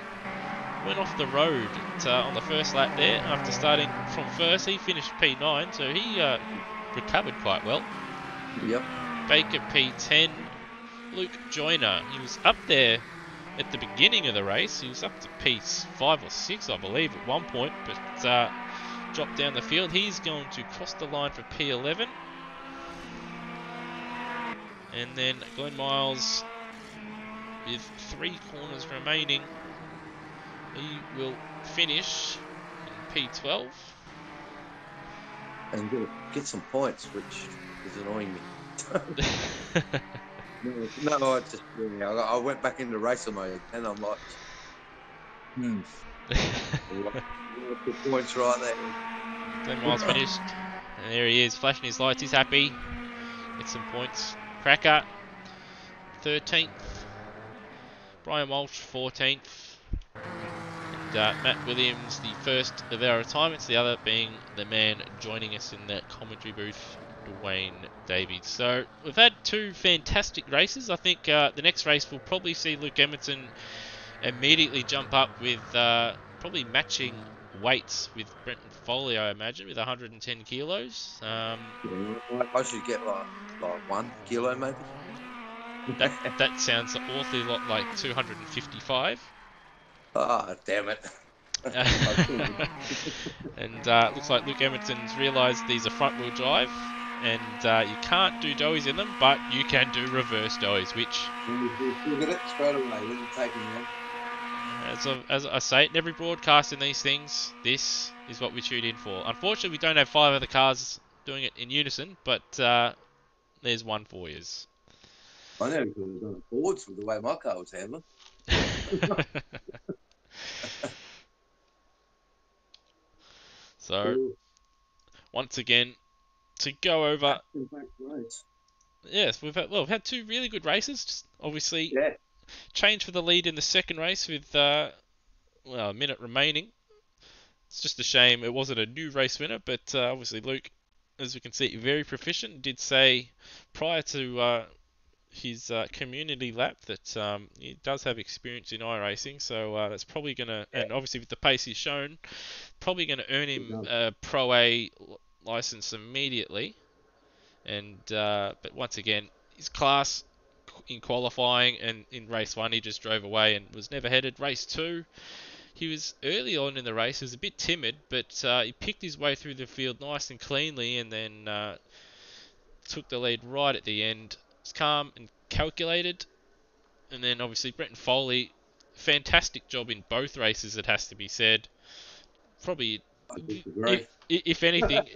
went off the road on the first lap there after starting from first. He finished P9, so he recovered quite well. Yep. Baker P10. Luke Joyner, he was up there at the beginning of the race. He was up to P5 or 6, I believe, at one point, but dropped down the field. He's going to cross the line for P11. And then Glenn Miles, with 3 corners remaining, he will finish in P12. And get some points, which is annoying me. No, I went back into racer mode, and I'm like, the points right there. Glenn Miles finished, and there he is, flashing his lights. He's happy. Get some points. Cracker, 13th. Brian Walsh, 14th. And Matt Williams, the first of our retirements, the other being the man joining us in the commentary booth, Dwayne Davies. So we've had 2 fantastic races. I think the next race will probably see Luke Emerton immediately jump up with probably matching weights with Brenton Foley, I imagine, with 110 kilos. I should get like 1 kilo maybe. That sounds an awfully lot like 255. Ah, damn it. And looks like Luke Emerton's realised these are front wheel drive, and you can't do doughies in them, but you can do reverse doughies, which, Look at it straight away. When you take them as I say, in every broadcast in these things, this is what we tune in for. Unfortunately, we don't have 5 other cars doing it in unison, but there's one for you. I never could have done boards with the way my car was handling. So, once again, to go over, yes, we've had 2 really good races. Just obviously, change for the lead in the second race with a minute remaining. It's just a shame it wasn't a new race winner, but obviously Luke, as we can see, very proficient. Did say prior to his community lap that he does have experience in iRacing, so that's probably going to, and obviously with the pace he's shown, probably going to earn him a Pro A license immediately. And but once again, his class in qualifying and in race 1 he just drove away and was never headed. Race 2, he was early on in the race, he was a bit timid, but he picked his way through the field nice and cleanly, and then took the lead right at the end. Was calm and calculated. And then obviously Brenton Foley, fantastic job in both races, it has to be said. Probably, if anything,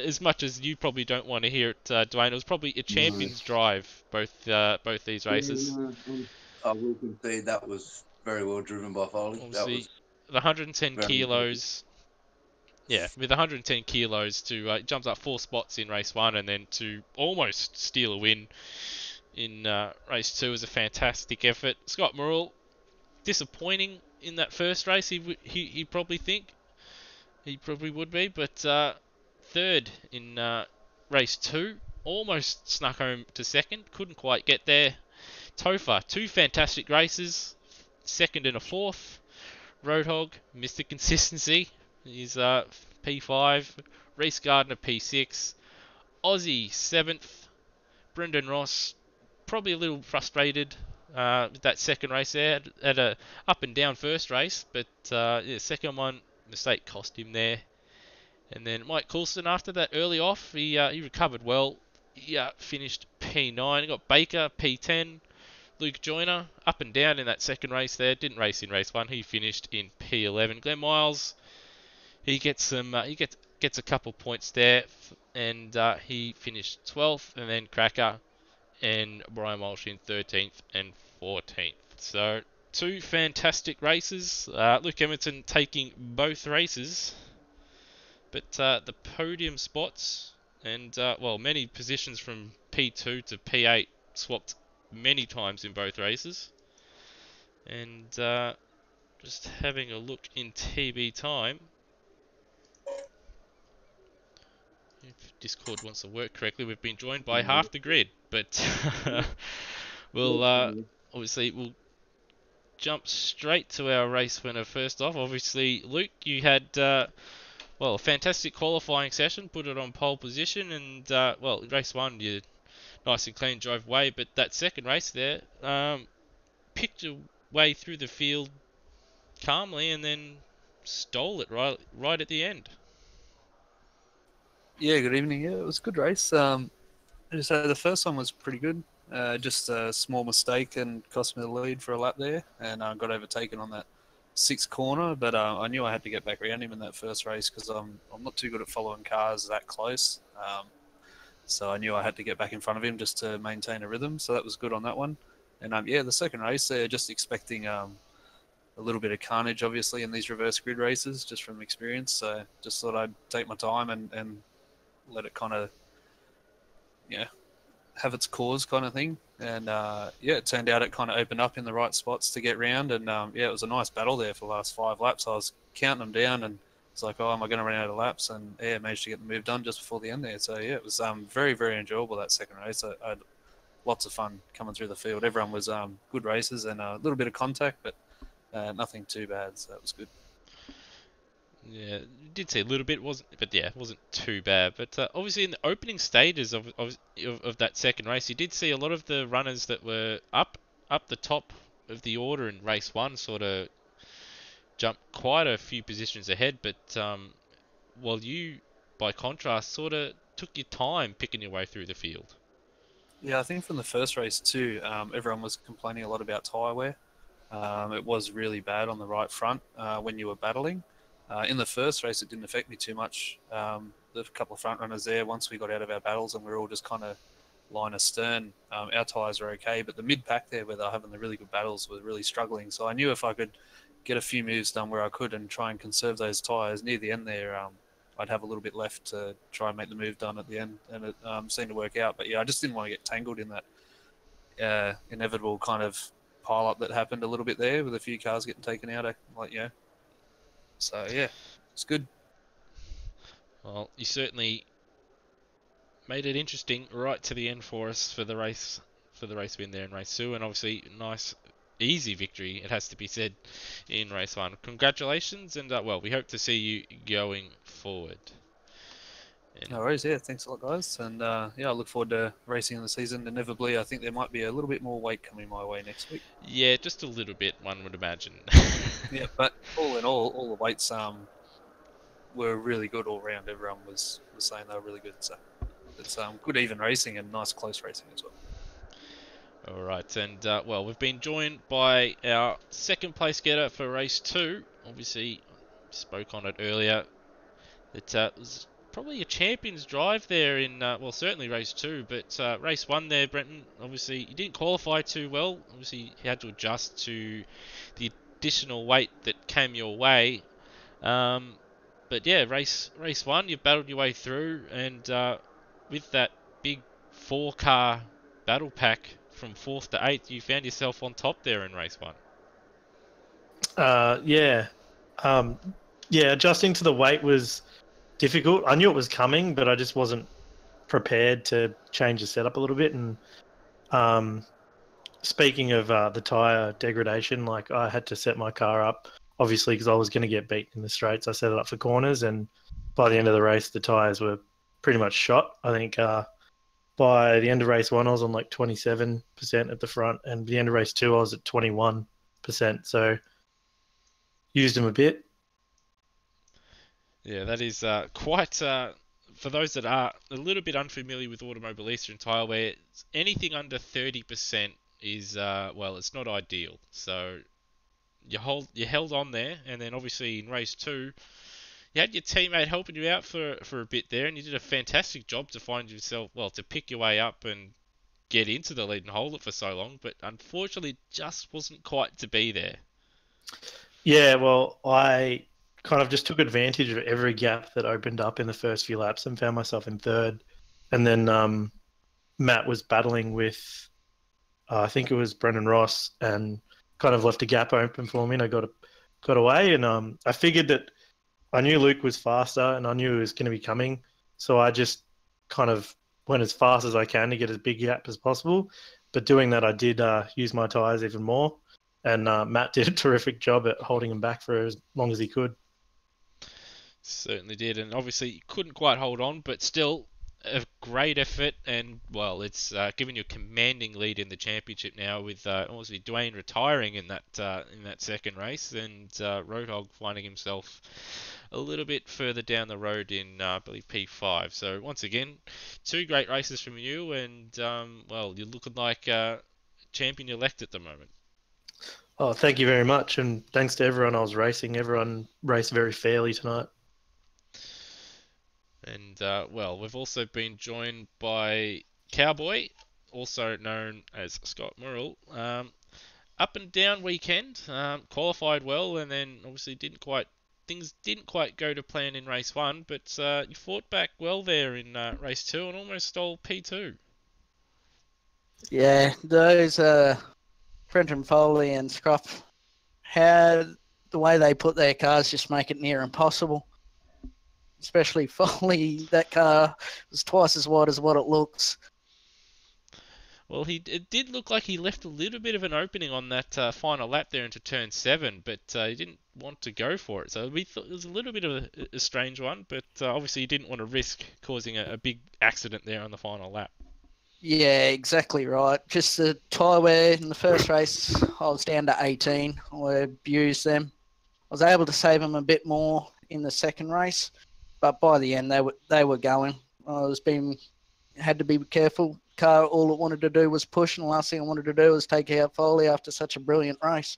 as much as you probably don't want to hear it, Dwayne, it was probably a champion's drive, both these races. I will concede that was very well driven by Foley. Obviously, the 110 kilos. Yeah, with 110 kilos to jumps up 4 spots in race 1 and then to almost steal a win in race 2 is a fantastic effort. Scott Murrell, disappointing in that first race. He probably think he probably would be, but 3rd in race 2, almost snuck home to 2nd, couldn't quite get there. Topher, 2 fantastic races, 2nd and a 4th. Roadhog, Mr. Consistency. He's P5, Reece Gardner P6, Aussie 7th. Brendan Ross probably a little frustrated with that second race there. Had a up and down first race, but second one, mistake cost him there. And then Mike Coulson, after that early off, he recovered well. He finished P9. He got Baker P10. Luke Joyner up and down in that second race there. Didn't race in race 1. He finished in P11. Glenn Miles, he gets some. Gets a couple points there, and he finished 12th. And then Cracker and Brian Walsh in 13th and 14th. So 2 fantastic races. Luke Edmondson taking both races. But the podium spots and, many positions from P2 to P8 swapped many times in both races. And just having a look in TB time. If Discord wants to work correctly, we've been joined by half the grid. But we'll jump straight to our race winner first off. Obviously, Luke, you had a fantastic qualifying session, put it on pole position, and race 1 you nice and clean drove away, but that second race there, picked your way through the field calmly and then stole it right at the end. Yeah, good evening. Yeah, it was a good race. So the first one was pretty good. Just a small mistake and cost me the lead for a lap there, and I got overtaken on that 6th corner. But I knew I had to get back around him in that first race because I'm not too good at following cars that close. So I knew I had to get back in front of him just to maintain a rhythm. So that was good on that one. And the second race, just expecting a little bit of carnage, obviously, in these reverse grid races, just from experience. So just thought I'd take my time and let it kind of, have its cause kind of thing. And it turned out it kind of opened up in the right spots to get round. And it was a nice battle there for the last 5 laps. I was counting them down and it's like, oh, am I going to run out of laps? And managed to get the move done just before the end there. So it was very, very enjoyable, that second race. I had lots of fun coming through the field. Everyone was good races and a little bit of contact, but nothing too bad. So that was good. Yeah, you did see a little bit, it wasn't too bad. But obviously, in the opening stages of that second race, you did see a lot of the runners that were up the top of the order in race 1 sort of jumped quite a few positions ahead. But while you, by contrast, sort of took your time picking your way through the field. Yeah, I think from the first race too, everyone was complaining a lot about tyre wear. It was really bad on the right front when you were battling. In the first race, it didn't affect me too much. The couple of front runners there, once we got out of our battles and we were all just kind of line astern, our tyres were okay. But the mid-pack there, where they were having the really good battles, were really struggling. So I knew if I could get a few moves done where I could and try and conserve those tyres near the end there, I'd have a little bit left to try and make the move done at the end. And it seemed to work out. But I just didn't want to get tangled in that inevitable kind of pile-up that happened a little bit there with a few cars getting taken out. So it's good. Well, you certainly made it interesting right to the end for us for the race win there in race 2, and obviously nice easy victory, it has to be said, in race 1. Congratulations, and we hope to see you going forward. No worries, thanks a lot, guys, and I look forward to racing in the season. Inevitably, I think there might be a little bit more weight coming my way next week. Yeah, just a little bit, one would imagine. Yeah, but all in all the weights were really good all round. Everyone was saying they were really good, so it's good even racing and nice close racing as well. All right, and we've been joined by our second place getter for race 2. Obviously, spoke on it earlier. It was probably a champion's drive there in, certainly race 2, but race 1 there, Brenton, obviously you didn't qualify too well. Obviously you had to adjust to the additional weight that came your way. But yeah, race 1, you battled your way through, and with that big 4-car battle pack from 4th to 8th, you found yourself on top there in race 1. Adjusting to the weight was difficult. I knew it was coming, but I just wasn't prepared to change the setup a little bit. And speaking of the tyre degradation, I had to set my car up, obviously, because I was going to get beat in the straights. I set it up for corners, and by the end of the race, the tyres were pretty much shot. I think by the end of race 1, I was on like 27% at the front, and the end of race 2, I was at 21%. So used them a bit. Yeah, that is quite. For those that are a little bit unfamiliar with Automobilista and tyre wear, anything under 30% is well, it's not ideal. So you held on there, and then obviously in race 2, you had your teammate helping you out for a bit there, and you did a fantastic job to find yourself, well, to pick your way up and get into the lead and hold it for so long. But unfortunately, just wasn't quite to be there. Yeah, well, I kind of just took advantage of every gap that opened up in the first few laps and found myself in third. And then Matt was battling with, I think it was Brendan Ross, and kind of left a gap open for me, and I got away. And I figured that I knew Luke was faster, and I knew he was going to be coming, so I just kind of went as fast as I can to get as big a gap as possible. But doing that, I did use my tyres even more, and Matt did a terrific job at holding him back for as long as he could. Certainly did, and obviously you couldn't quite hold on, but still a great effort, and well, it's given you a commanding lead in the championship now, with obviously Dwayne retiring in that second race, and Roadhog finding himself a little bit further down the road in I believe P5. So once again, 2 great races from you, and well, you're looking like champion elect at the moment. Oh, thank you very much, and thanks to everyone I was racing. Everyone raced very fairly tonight. And well, we've also been joined by Cowboy, also known as Scott Murrell. Up and down weekend, qualified well, and then obviously things didn't quite go to plan in race 1, but you fought back well there in race 2 and almost stole P2. Yeah, those Brenton Foley and Scruff, the way they put their cars just make it near impossible. Especially Foley, that car was twice as wide as what it looks. Well, it did look like he left a little bit of an opening on that final lap there into turn 7, but he didn't want to go for it. So we thought it was a little bit of a strange one, but obviously he didn't want to risk causing a big accident there on the final lap. Yeah, exactly right. Just the tyre wear in the first race, I was down to 18. I abused them. I was able to save them a bit more in the second race, but by the end they were going. Had to be careful. Car, all it wanted to do was push, and the last thing I wanted to do was take out Foley after such a brilliant race.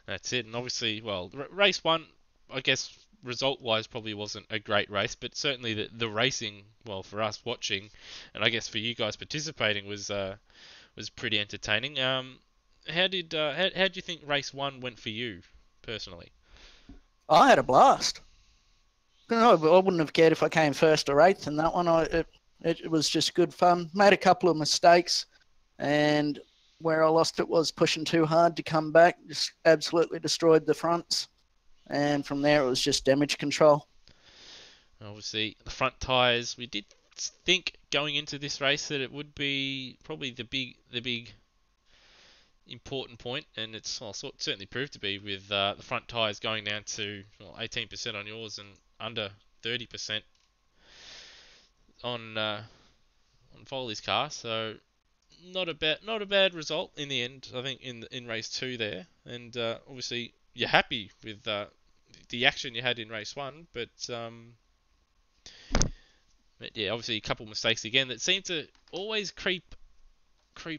That's it, and obviously, well, race 1, I guess result-wise probably wasn't a great race, but certainly the racing, well, for us watching, and I guess for you guys participating, was pretty entertaining. How do you think race 1 went for you personally? I had a blast. No, I wouldn't have cared if I came first or eighth in that one. It was just good fun. Made a couple of mistakes, and where I lost it was pushing too hard to come back. Just absolutely destroyed the fronts, and from there it was just damage control. Obviously, the front tyres, we did think going into this race that it would be probably the big important point, and it's certainly proved to be with the front tyres going down to 18% on yours and under 30% on Foley's car. So not a bad result in the end, I think, in race 2 there. And obviously you're happy with the action you had in race 1, but yeah, obviously a couple of mistakes again that seem to always creep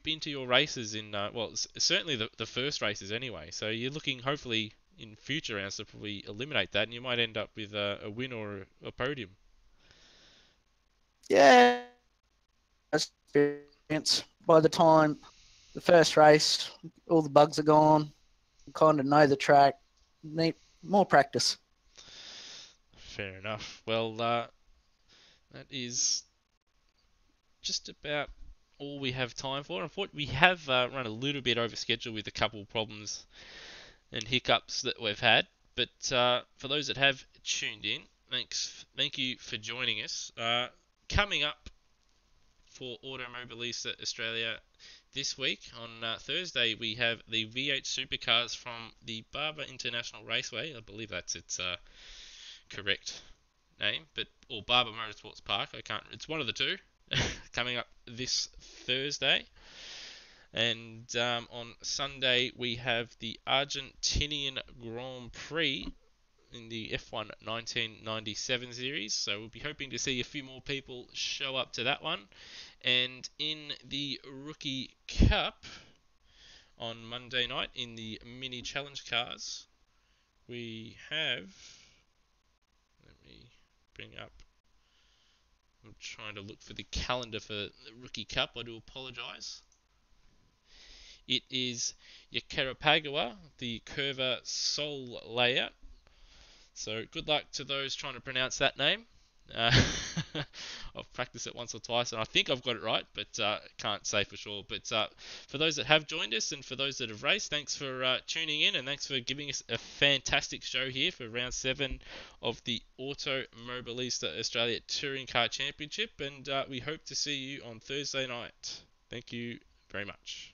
into your races in well, certainly the first races anyway. So you're looking hopefully in future rounds to probably eliminate that, and you might end up with a win or a podium. Yeah, experience. By the time the first race, all the bugs are gone. Kind of know the track. Need more practice. Fair enough. Well, that is just about all we have time for. Unfortunately, we have run a little bit over schedule with a couple of problems and hiccups that we've had. But for those that have tuned in, thank you for joining us. Coming up for Automobilista Australia this week on Thursday, we have the V8 Supercars from the Barber International Raceway. I believe that's its correct name, or Barber Motorsports Park. I can't. It's one of the two. Coming up this Thursday. And on Sunday we have the Argentinian Grand Prix in the F1 1997 series. So we'll be hoping to see a few more people show up to that one. And in the Rookie Cup on Monday night in the Mini Challenge cars, we have... Let me bring up... I'm trying to look for the calendar for the Rookie Cup. I do apologise. It is Yacarapagua, the Curva Sol layout. So good luck to those trying to pronounce that name. I've practiced it once or twice, and I think I've got it right, but can't say for sure. But for those that have joined us and for those that have raced, thanks for tuning in, and thanks for giving us a fantastic show here for round 7 of the Automobilista Australia Touring Car Championship, and we hope to see you on Thursday night. Thank you very much.